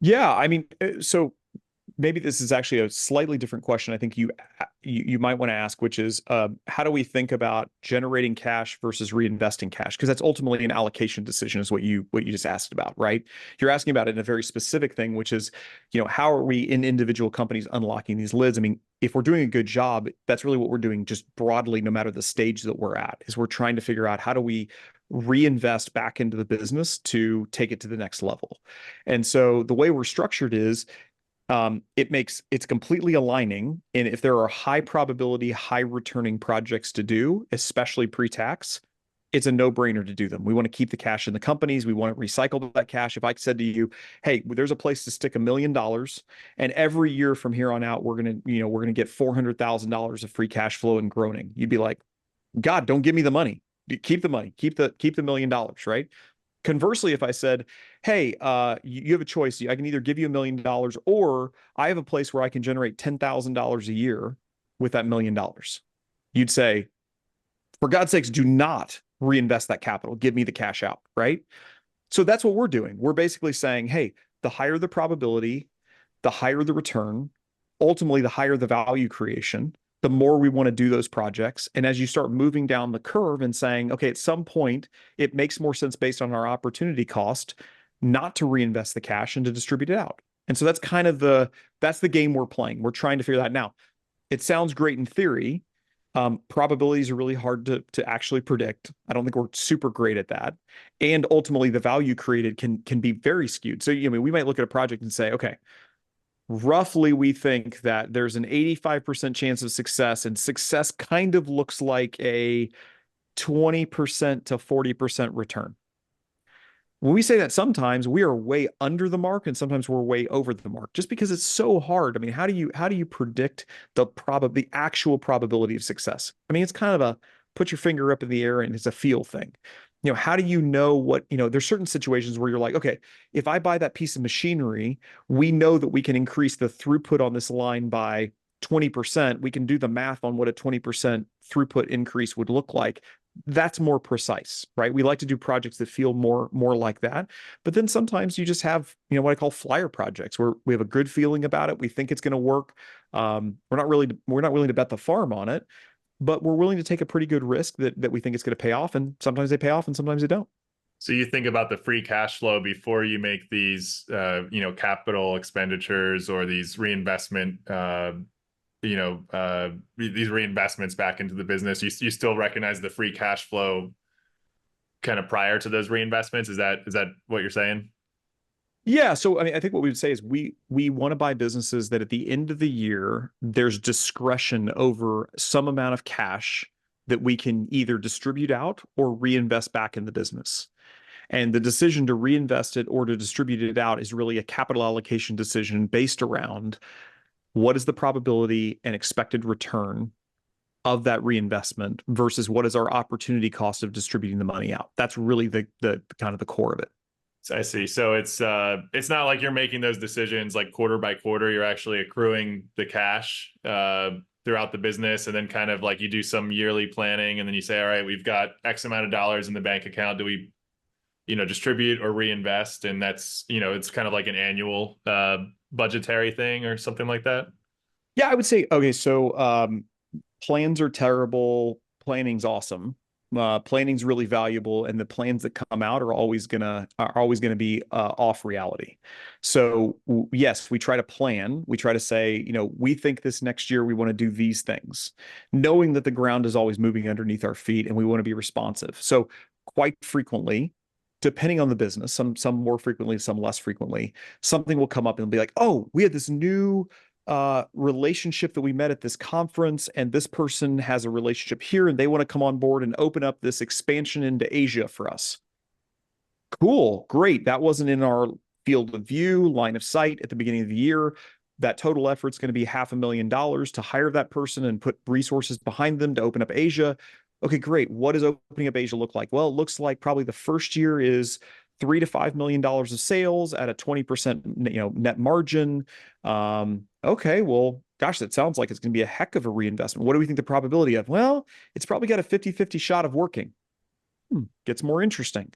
Yeah, I mean, so maybe this is actually a slightly different question. I think you might want to ask, which is how do we think about generating cash versus reinvesting cash? Because that's ultimately an allocation decision, is what you just asked about, right? You're asking about it in a very specific thing, which is, how are we in individual companies unlocking these lids? I mean, if we're doing a good job, that's really what we're doing just broadly, no matter the stage that we're at, is we're trying to figure out how do we reinvest back into the business to take it to the next level. And so the way we're structured is it's completely aligning. And if there are high probability, high returning projects to do, especially pre-tax, it's a no-brainer to do them. We want to keep the cash in the companies. We want to recycle that cash. If I said to you, hey, there's a place to stick $1 million, and every year from here on out, we're gonna get $400,000 of free cash flow and groaning, you'd be like, God, don't give me the money. Keep the money. Keep the $1 million, right? Conversely, if I said, hey, you have a choice. I can either give you $1 million, or I have a place where I can generate $10,000 a year with that $1 million. You'd say, for God's sakes, do not reinvest that capital. Give me the cash out, right? So that's what we're doing. We're basically saying, hey, the higher the probability, the higher the return, ultimately the higher the value creation, the more we want to do those projects. And as you start moving down the curve and saying, okay, at some point, it makes more sense based on our opportunity cost not to reinvest the cash and to distribute it out. And so that's kind of that's the game we're playing. We're trying to figure that out. Now. It sounds great in theory. Probabilities are really hard to actually predict. I don't think we're super great at that. And ultimately, the value created can be very skewed. So, we might look at a project and say, okay, roughly, we think that there's an 85% chance of success, and success kind of looks like a 20% to 40% return. When we say that, sometimes we are way under the mark, and sometimes we're way over the mark, just because it's so hard. I mean, how do you predict the actual probability of success? I mean, it's kind of a put your finger up in the air and it's a feel thing. How do you know what, there's certain situations where you're like, okay, if I buy that piece of machinery, we know that we can increase the throughput on this line by 20%. We can do the math on what a 20% throughput increase would look like. That's more precise, right? We like to do projects that feel more like that. But then sometimes you just have, what I call flyer projects, where we have a good feeling about it. We think it's going to work. We're not willing to bet the farm on it, but we're willing to take a pretty good risk that we think it's going to pay off. And sometimes they pay off and sometimes they don't. So you think about the free cash flow before you make these, capital expenditures or these reinvestment, these reinvestments back into the business. You still recognize the free cash flow kind of prior to those reinvestments. Is that what you're saying? Yeah. So, I mean, I think what we would say is we want to buy businesses that at the end of the year, there's discretion over some amount of cash that we can either distribute out or reinvest back in the business. And the decision to reinvest it or to distribute it out is really a capital allocation decision based around what is the probability and expected return of that reinvestment versus what is our opportunity cost of distributing the money out. That's really the kind of the core of it. I see. So it's not like you're making those decisions like quarter by quarter. You're actually accruing the cash throughout the business, and then kind of like you do some yearly planning, and then you say, all right, we've got X amount of dollars in the bank account. Do we, distribute or reinvest? And that's, it's kind of like an annual budgetary thing or something like that. Yeah, I would say, okay, so plans are terrible. Planning's awesome. Planning's really valuable, and the plans that come out are always gonna be off reality. So yes, we try to plan. We try to say, we think this next year we want to do these things, knowing that the ground is always moving underneath our feet, and we want to be responsive. So quite frequently, depending on the business, some more frequently, some less frequently, something will come up and be like, oh, we had this new relationship that we met at this conference, and this person has a relationship here and they want to come on board and open up this expansion into Asia for us. Cool, great. That wasn't in our field of view, line of sight at the beginning of the year. That total effort's going to be $500,000 to hire that person and put resources behind them to open up Asia. Okay, great. What does opening up Asia look like? Well, it looks like probably the first year is $3 to $5 million of sales at a 20% net margin. Okay, well, gosh, that sounds like it's going to be a heck of a reinvestment. What do we think the probability of? Well, it's probably got a 50-50 shot of working. Gets more interesting.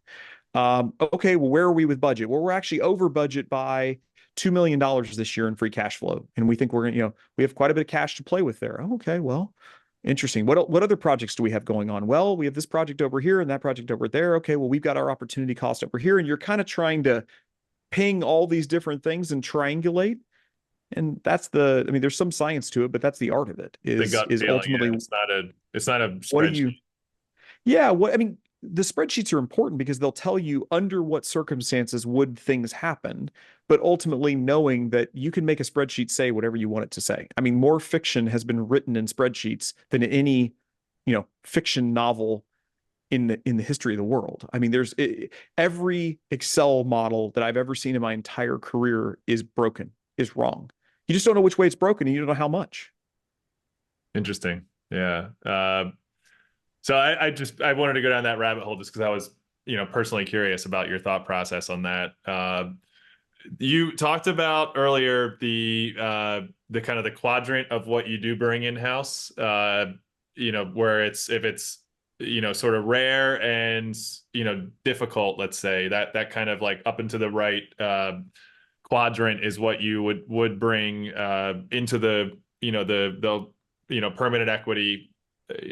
Okay, well, where are we with budget? Well, we're actually over budget by $2 million this year in free cash flow. And we think we're going to, we have quite a bit of cash to play with there. Oh, okay, well, interesting. What other projects do we have going on? Well, we have this project over here and that project over there. Okay, well, we've got our opportunity cost over here. And you're kind of trying to ping all these different things and triangulate. And that's there's some science to it, but that's the art of it The gut is feeling, ultimately, it's not a what do spreadsheet. you, the spreadsheets are important because they'll tell you under what circumstances would things happen, but ultimately knowing that you can make a spreadsheet say whatever you want it to say. I mean, more fiction has been written in spreadsheets than any, fiction novel in the history of the world. I mean, every Excel model that I've ever seen in my entire career is broken, is wrong. You just don't know which way it's broken and you don't know how much. Interesting. Yeah. So I wanted to go down that rabbit hole just because I was, personally curious about your thought process on that. You talked about earlier the kind of the quadrant of what you do bring in-house, where if it's, sort of rare and, difficult, let's say that kind of like up into the right, quadrant is what you would bring, into the, permanent equity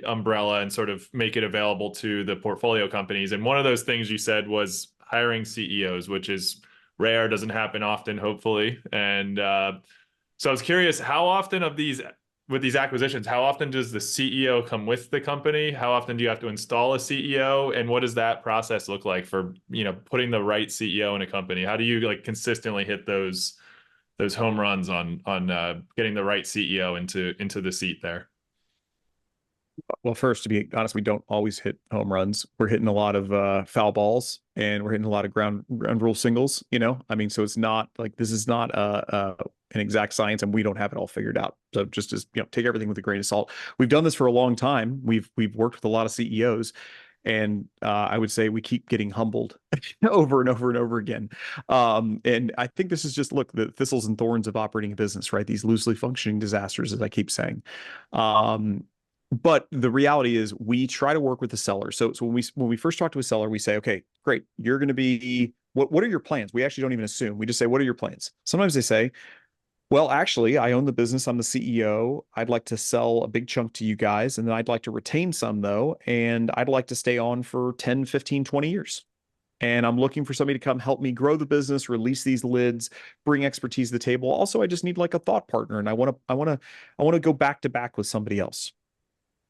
umbrella and sort of make it available to the portfolio companies. And one of those things you said was hiring CEOs, which is rare, doesn't happen often, hopefully. And so I was curious, how often with these acquisitions, how often does the CEO come with the company? How often do you have to install a CEO? And what does that process look like for, putting the right CEO in a company? How do you like consistently hit those home runs on getting the right CEO into the seat there? Well, first, to be honest, we don't always hit home runs. We're hitting a lot of foul balls, and we're hitting a lot of ground rule singles. I mean, so it's not like this is not an exact science, and we don't have it all figured out. So just as take everything with a grain of salt. We've done this for a long time. We've worked with a lot of CEOs, and I would say we keep getting humbled over and over and over again. And I think this is just the thistles and thorns of operating a business, right? These loosely functioning disasters, as I keep saying. But the reality is we try to work with the seller. So when we first talk to a seller, we say, okay, great. You're going to be, what are your plans? We actually don't even assume. We just say, what are your plans? Sometimes they say, well, actually, I own the business. I'm the CEO. I'd like to sell a big chunk to you guys. And then I'd like to retain some though. And I'd like to stay on for 10, 15, 20 years. And I'm looking for somebody to come help me grow the business, release these lids, bring expertise to the table. Also, I just need like a thought partner. And I want to go back to back with somebody else.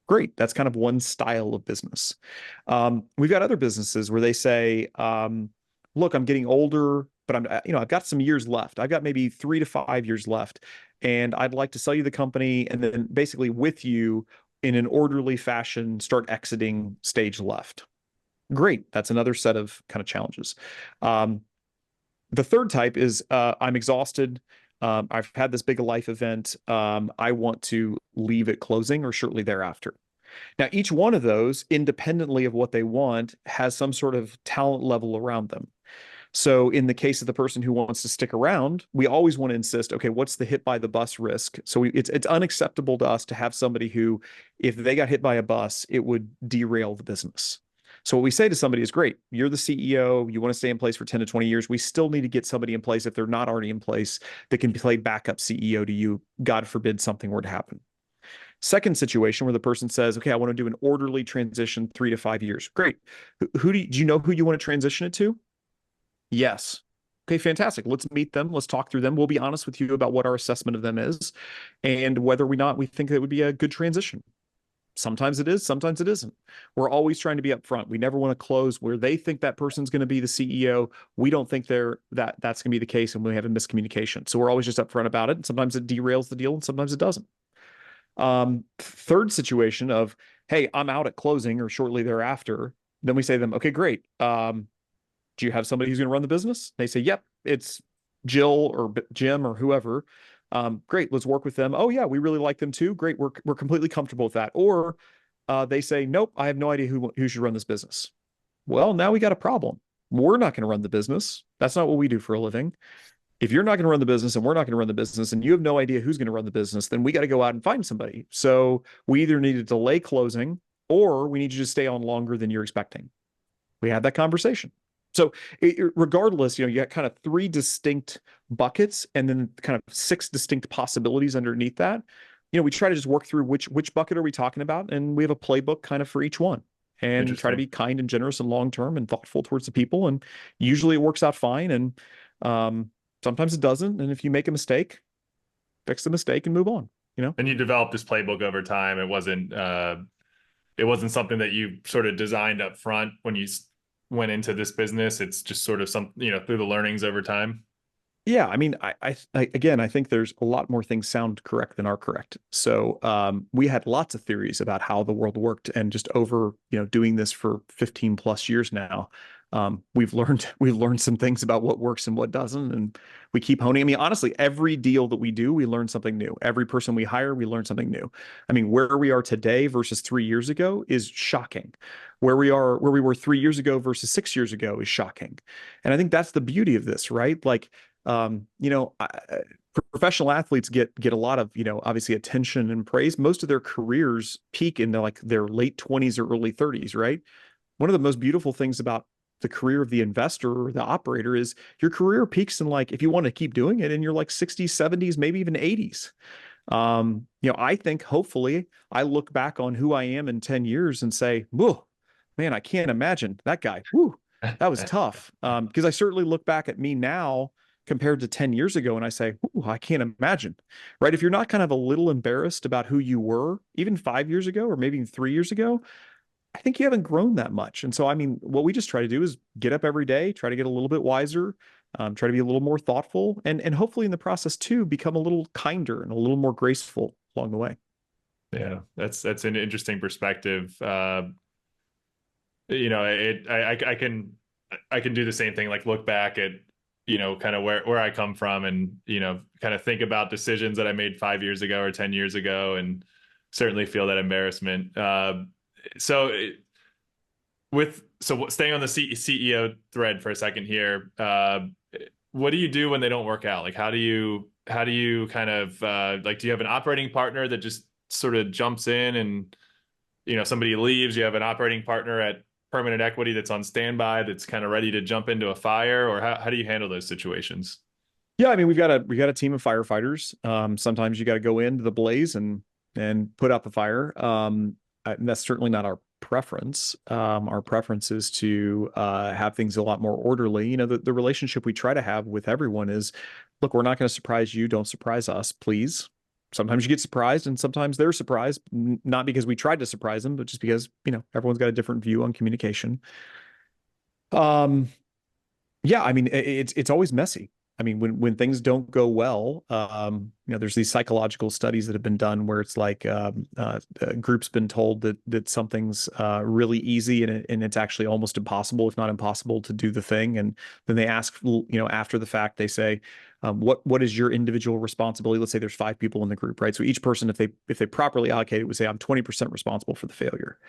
Great. That's kind of one style of business. We've got other businesses where they say, look, I'm getting older, but I've got some years left. I've got maybe 3 to 5 years left, and I'd like to sell you the company and then basically with you in an orderly fashion, start exiting stage left. Great. That's another set of kind of challenges. The third type is I'm exhausted. I've had this big life event. I want to leave at closing or shortly thereafter. Now, each one of those, independently of what they want, has some sort of talent level around them. So in the case of the person who wants to stick around, we always want to insist, okay, what's the hit by the bus risk? So it's unacceptable to us to have somebody who, if they got hit by a bus, it would derail the business. So what we say to somebody is, great, you're the CEO, you want to stay in place for 10 to 20 years. We still need to get somebody in place, if they're not already in place, that can play backup CEO to you, God forbid something were to happen. Second situation where the person says, okay, I want to do an orderly transition 3 to 5 years. Great. Do you know who you want to transition it to? Yes. Okay, fantastic. Let's meet them. Let's talk through them. We'll be honest with you about what our assessment of them is and whether or not we think that would be a good transition. Sometimes it is, sometimes it isn't. We're always trying to be upfront. We never want to close where they think that person's going to be the CEO. We don't think that's going to be the case, and we have a miscommunication. So we're always just upfront about it. And sometimes it derails the deal, and sometimes it doesn't. Third situation of, hey, I'm out at closing or shortly thereafter. Then we say to them, okay, great. Do you have somebody who's going to run the business? They say, yep, it's Jill or Jim or whoever. Great, let's work with them. Oh yeah, we really like them too. Great, we're completely comfortable with that. Or they say, nope, I have no idea who should run this business. Well, now we got a problem. We're not going to run the business. That's not what we do for a living. if you're not going to run the business and we're not going to run the business and you have no idea who's going to run the business, then we got to go out and find somebody. So we either need to delay closing or we need you to stay on longer than you're expecting. We had that conversation. So regardless, you got kind of 3 distinct buckets and then kind of 6 distinct possibilities underneath that. We try to just work through which bucket are we talking about, and we have a playbook kind of for each one, and try to be kind and generous and long-term and thoughtful towards the people. And usually it works out fine. And sometimes it doesn't. And if you make a mistake, fix the mistake and move on, And you developed this playbook over time. It wasn't something that you sort of designed up front when you went into this business. It's just sort of through the learnings over time. Yeah, I mean, again, I think there's a lot more things sound correct than are correct. So we had lots of theories about how the world worked, and just over doing this for 15 plus years now, we've learned some things about what works and what doesn't, and we keep honing. I mean, honestly, every deal that we do, we learn something new. Every person we hire, we learn something new. I mean, where we are today versus 3 years ago is shocking. Where we were 3 years ago versus 6 years ago is shocking. And I think that's the beauty of this, right? Like, professional athletes get a lot of, obviously attention and praise. Most of their careers peak in their late 20s or early 30s, right? One of the most beautiful things about the career of the investor or the operator is your career peaks in, like, if you want to keep doing it, in your like 60s, 70s, maybe even 80s. I think hopefully I look back on who I am in 10 years and say, whoa, man, I can't imagine that guy. Whew, that was tough. Because I certainly look back at me now compared to 10 years ago, and I say, ooh, I can't imagine, right? If you're not kind of a little embarrassed about who you were even 5 years ago, or maybe 3 years ago, I think you haven't grown that much. And so, I mean, what we just try to do is get up every day, try to get a little bit wiser, try to be a little more thoughtful, and hopefully in the process too, become a little kinder and a little more graceful along the way. Yeah, that's an interesting perspective. I can do the same thing, like look back at kind of where I come from, and kind of think about decisions that I made 5 years ago or 10 years ago, and certainly feel that embarrassment. So staying on the CEO thread for a second here, what do you do when they don't work out? Like, how do you kind of do you have an operating partner that just sort of jumps in, and somebody leaves, you have an operating partner at permanent equity that's on standby, that's kind of ready to jump into a fire, or how do you handle those situations? Yeah, I mean, we got a team of firefighters. Sometimes you got to go into the blaze and put out the fire. And that's certainly not our preference. Our preference is to have things a lot more orderly. The relationship we try to have with everyone is, look, we're not going to surprise you. Don't surprise us, please. Sometimes you get surprised, and sometimes they're surprised, not because we tried to surprise them, but just because, everyone's got a different view on communication. Yeah, I mean, it's always messy. I mean, when things don't go well, there's these psychological studies that have been done where it's like a group's been told that something's really easy, and it's actually almost impossible, if not impossible, to do the thing. And then they ask, after the fact, they say, what is your individual responsibility? Let's say there's 5 people in the group, right? So each person, if they properly allocate it, would say, I'm 20% responsible for the failure,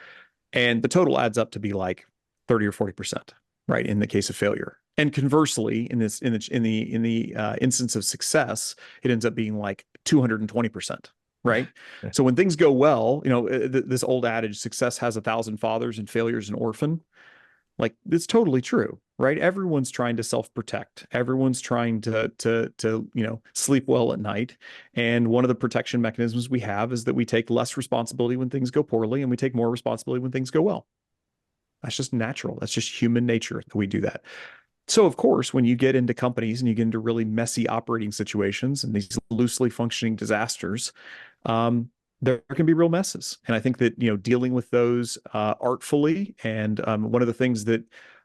and the total adds up to be like 30 or 40%, right? In the case of failure. And conversely, in the instance of success, it ends up being like 220%, right? So when things go well, this old adage, success has 1,000 fathers and failure is an orphan. Like, it's totally true, right? Everyone's trying to self-protect. Everyone's trying to sleep well at night. And one of the protection mechanisms we have is that we take less responsibility when things go poorly, and we take more responsibility when things go well. That's just natural. That's just human nature that we do that. So, of course, when you get into companies and you get into really messy operating situations and these loosely functioning disasters, there can be real messes. And I think that, dealing with those artfully, and one of the things that,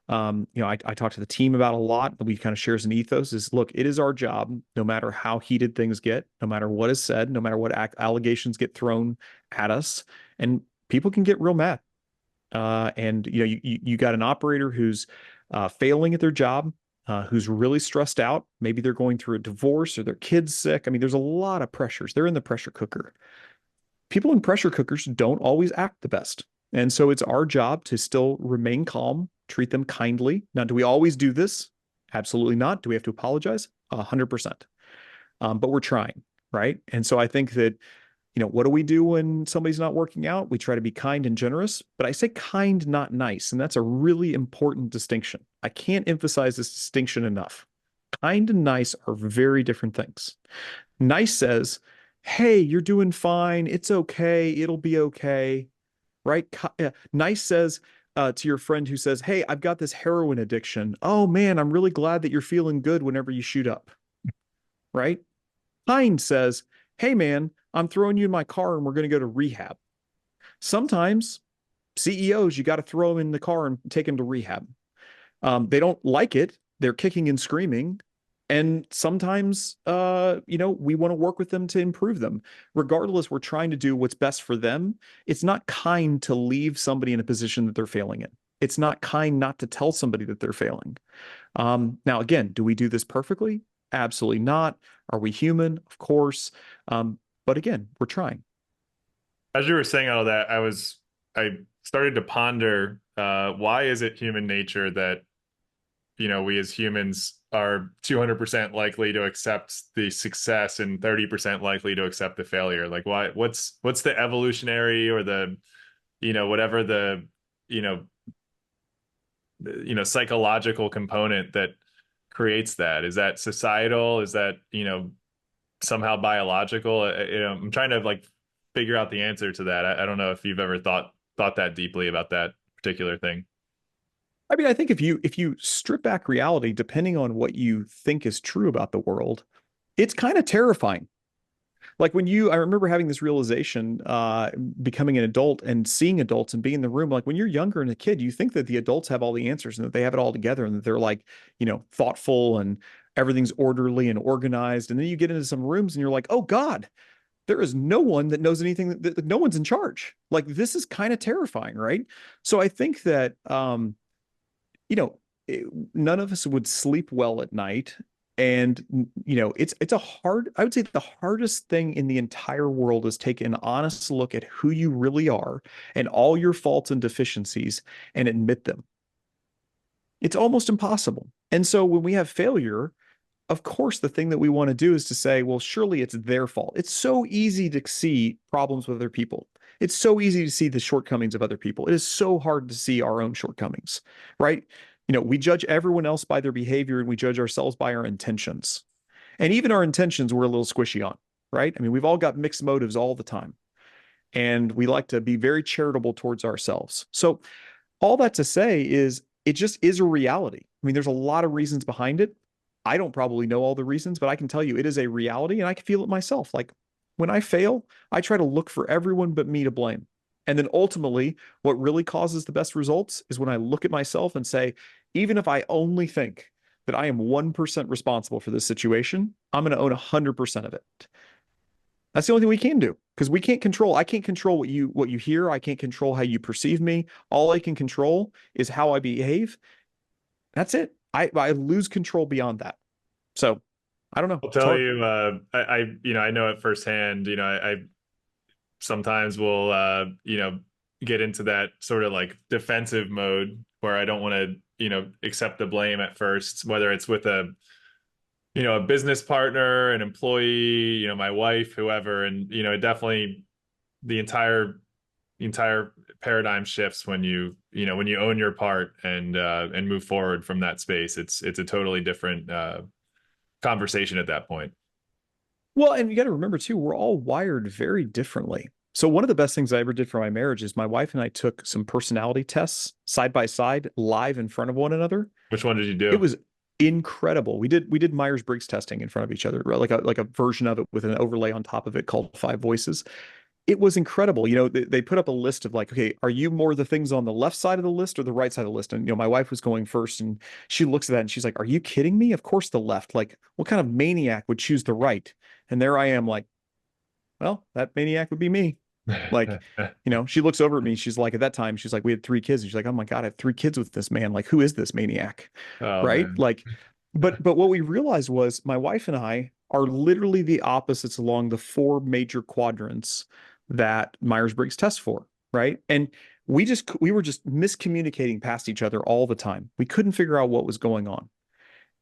I talk to the team about a lot, that we kind of share as an ethos is, look, it is our job, no matter how heated things get, no matter what is said, no matter what allegations get thrown at us, and people can get real mad. And you got an operator who's failing at their job, who's really stressed out. Maybe they're going through a divorce or their kid's sick. I mean, there's a lot of pressures. They're in the pressure cooker. People in pressure cookers don't always act the best. And so it's our job to still remain calm, treat them kindly. Now, do we always do this? Absolutely not. Do we have to apologize? 100%. But we're trying, right? And so I think that, what do we do when somebody's not working out? We try to be kind and generous, but I say kind, not nice. And that's a really important distinction. I can't emphasize this distinction enough. Kind and nice are very different things. Nice says, hey, you're doing fine. It's okay. It'll be okay. Right? Nice says to your friend who says, hey, I've got this heroin addiction. Oh man, I'm really glad that you're feeling good whenever you shoot up. Right? Kind says, hey man, I'm throwing you in my car and we're going to go to rehab. Sometimes CEOs, you got to throw them in the car and take them to rehab. They don't like it. They're kicking and screaming. And sometimes, we want to work with them to improve them. Regardless, we're trying to do what's best for them. It's not kind to leave somebody in a position that they're failing in. It's not kind not to tell somebody that they're failing. Now, again, do we do this perfectly? Absolutely not. Are we human? Of course. But again, we're trying. As you were saying all that, I started to ponder, why is it human nature that, we as humans are 200% likely to accept the success and 30% likely to accept the failure? Like, what's the evolutionary or the, whatever the, psychological component that creates that? Is that societal? Is that, somehow biological? I'm trying to like figure out the answer to that. I don't know if you've ever thought that deeply about that particular thing. I mean, I think if you strip back reality, depending on what you think is true about the world, it's kind of terrifying. Like I remember having this realization, becoming an adult and seeing adults and being in the room. Like when you're younger and a kid, you think that the adults have all the answers and that they have it all together and that they're like, thoughtful and everything's orderly and organized. And then you get into some rooms and you're like, oh God, there is no one that knows anything, that no one's in charge. Like this is kind of terrifying, right? So I think that, none of us would sleep well at night. And, it's a I would say the hardest thing in the entire world is take an honest look at who you really are and all your faults and deficiencies and admit them. It's almost impossible. And so when we have failure, of course, the thing that we want to do is to say, well, surely it's their fault. It's so easy to see problems with other people. It's so easy to see the shortcomings of other people. It is so hard to see our own shortcomings, right? We judge everyone else by their behavior and we judge ourselves by our intentions. And even our intentions we're a little squishy on, right? I mean, we've all got mixed motives all the time. And we like to be very charitable towards ourselves. So all that to say is it just is a reality. I mean, there's a lot of reasons behind it. I don't probably know all the reasons, but I can tell you it is a reality and I can feel it myself. Like when I fail, I try to look for everyone but me to blame. And then ultimately, what really causes the best results is when I look at myself and say, even if I only think that I am 1% responsible for this situation, I'm going to own 100% of it. That's the only thing we can do because I can't control what you hear. I can't control how you perceive me. All I can control is how I behave. That's it. I lose control beyond that. So I don't know. I'll tell you, I know it firsthand. I sometimes will, get into that sort of like defensive mode where I don't want to, accept the blame at first, whether it's with a business partner, an employee, my wife, whoever. And, definitely the entire paradigm shifts when you own your part and move forward from that space. It's a totally different conversation at that point. Well, and you got to remember too, we're all wired very differently. So one of the best things I ever did for my marriage is my wife and I took some personality tests side by side, live in front of one another. Which one did you do? It was incredible. We did Myers-Briggs testing in front of each other, like a version of it with an overlay on top of it called 5 Voices. It was incredible. They put up a list of like, okay, are you more the things on the left side of the list or the right side of the list? And, my wife was going first and she looks at that and she's like, are you kidding me? Of course the left. Like, what kind of maniac would choose the right? And there I am like, well, that maniac would be me. Like, she looks over at me. She's like, at that time, she's like, we had 3 kids. And she's like, oh my God, I have 3 kids with this man. Like, who is this maniac? Oh, right. Man. Like, but what we realized was my wife and I are literally the opposites along the 4 major quadrants that Myers-Briggs tests for. Right. And we were just miscommunicating past each other all the time. We couldn't figure out what was going on.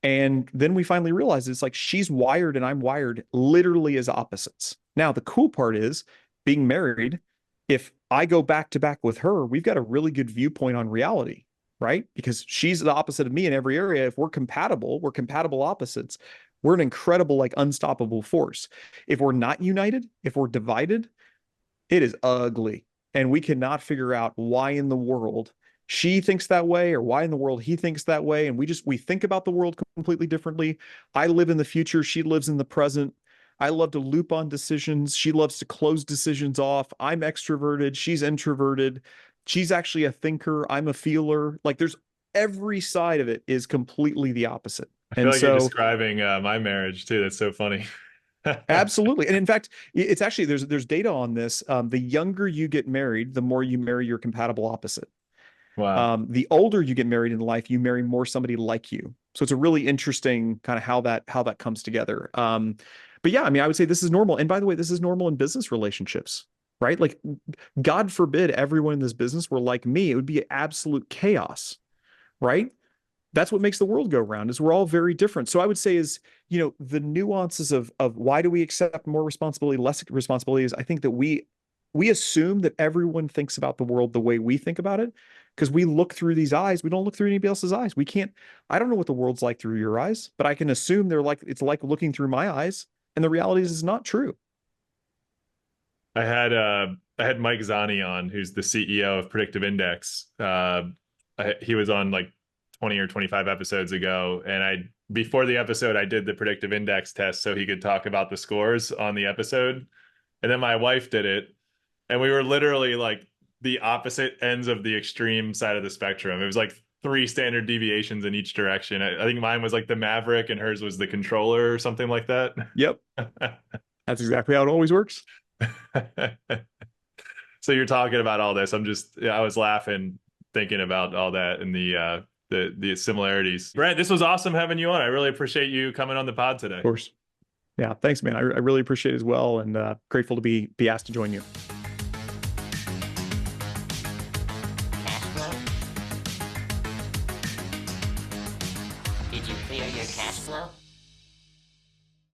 And then we finally realized it's like she's wired and I'm wired literally as opposites. Now, the cool part is being married, if I go back to back with her, we've got a really good viewpoint on reality, right? Because she's the opposite of me in every area. If we're compatible opposites. We're an incredible, like unstoppable force. If we're not united, if we're divided, it is ugly. And we cannot figure out why in the world she thinks that way or why in the world he thinks that way. And we think about the world completely differently. I live in the future. She lives in the present. I love to loop on decisions. She loves to close decisions off. I'm extroverted. She's introverted. She's actually a thinker. I'm a feeler. Like there's every side of it is completely the opposite. I feel like you're describing my marriage too. That's so funny. Absolutely. And in fact, it's actually, there's data on this. The younger you get married, the more you marry your compatible opposite. Wow. The older you get married in life, you marry more somebody like you. So it's a really interesting kind of how that comes together. But yeah, I mean, I would say this is normal. And by the way, this is normal in business relationships, right? Like, God forbid everyone in this business were like me. It would be absolute chaos, right? That's what makes the world go round, is we're all very different. So I would say is, the nuances of why do we accept more responsibility, less responsibility, is I think that we assume that everyone thinks about the world the way we think about it, because we look through these eyes. We don't look through anybody else's eyes. I don't know what the world's like through your eyes, but I can assume it's like looking through my eyes. And the reality is not true. I had Mike Zani on, who's the CEO of Predictive Index. He was on like 20 or 25 episodes ago, and before the episode I did the Predictive Index test so he could talk about the scores on the episode. And then my wife did it, and we were literally like the opposite ends of the extreme side of the spectrum. It was like 3 standard deviations in each direction. I think mine was like the Maverick and hers was the controller or something like that. Yep. That's exactly how it always works. So you're talking about all this. I was laughing thinking about all that and the similarities. Brent, this was awesome having you on. I really appreciate you coming on the pod today. Of course. Yeah. Thanks, man. I really appreciate it as well. And grateful to be asked to join you.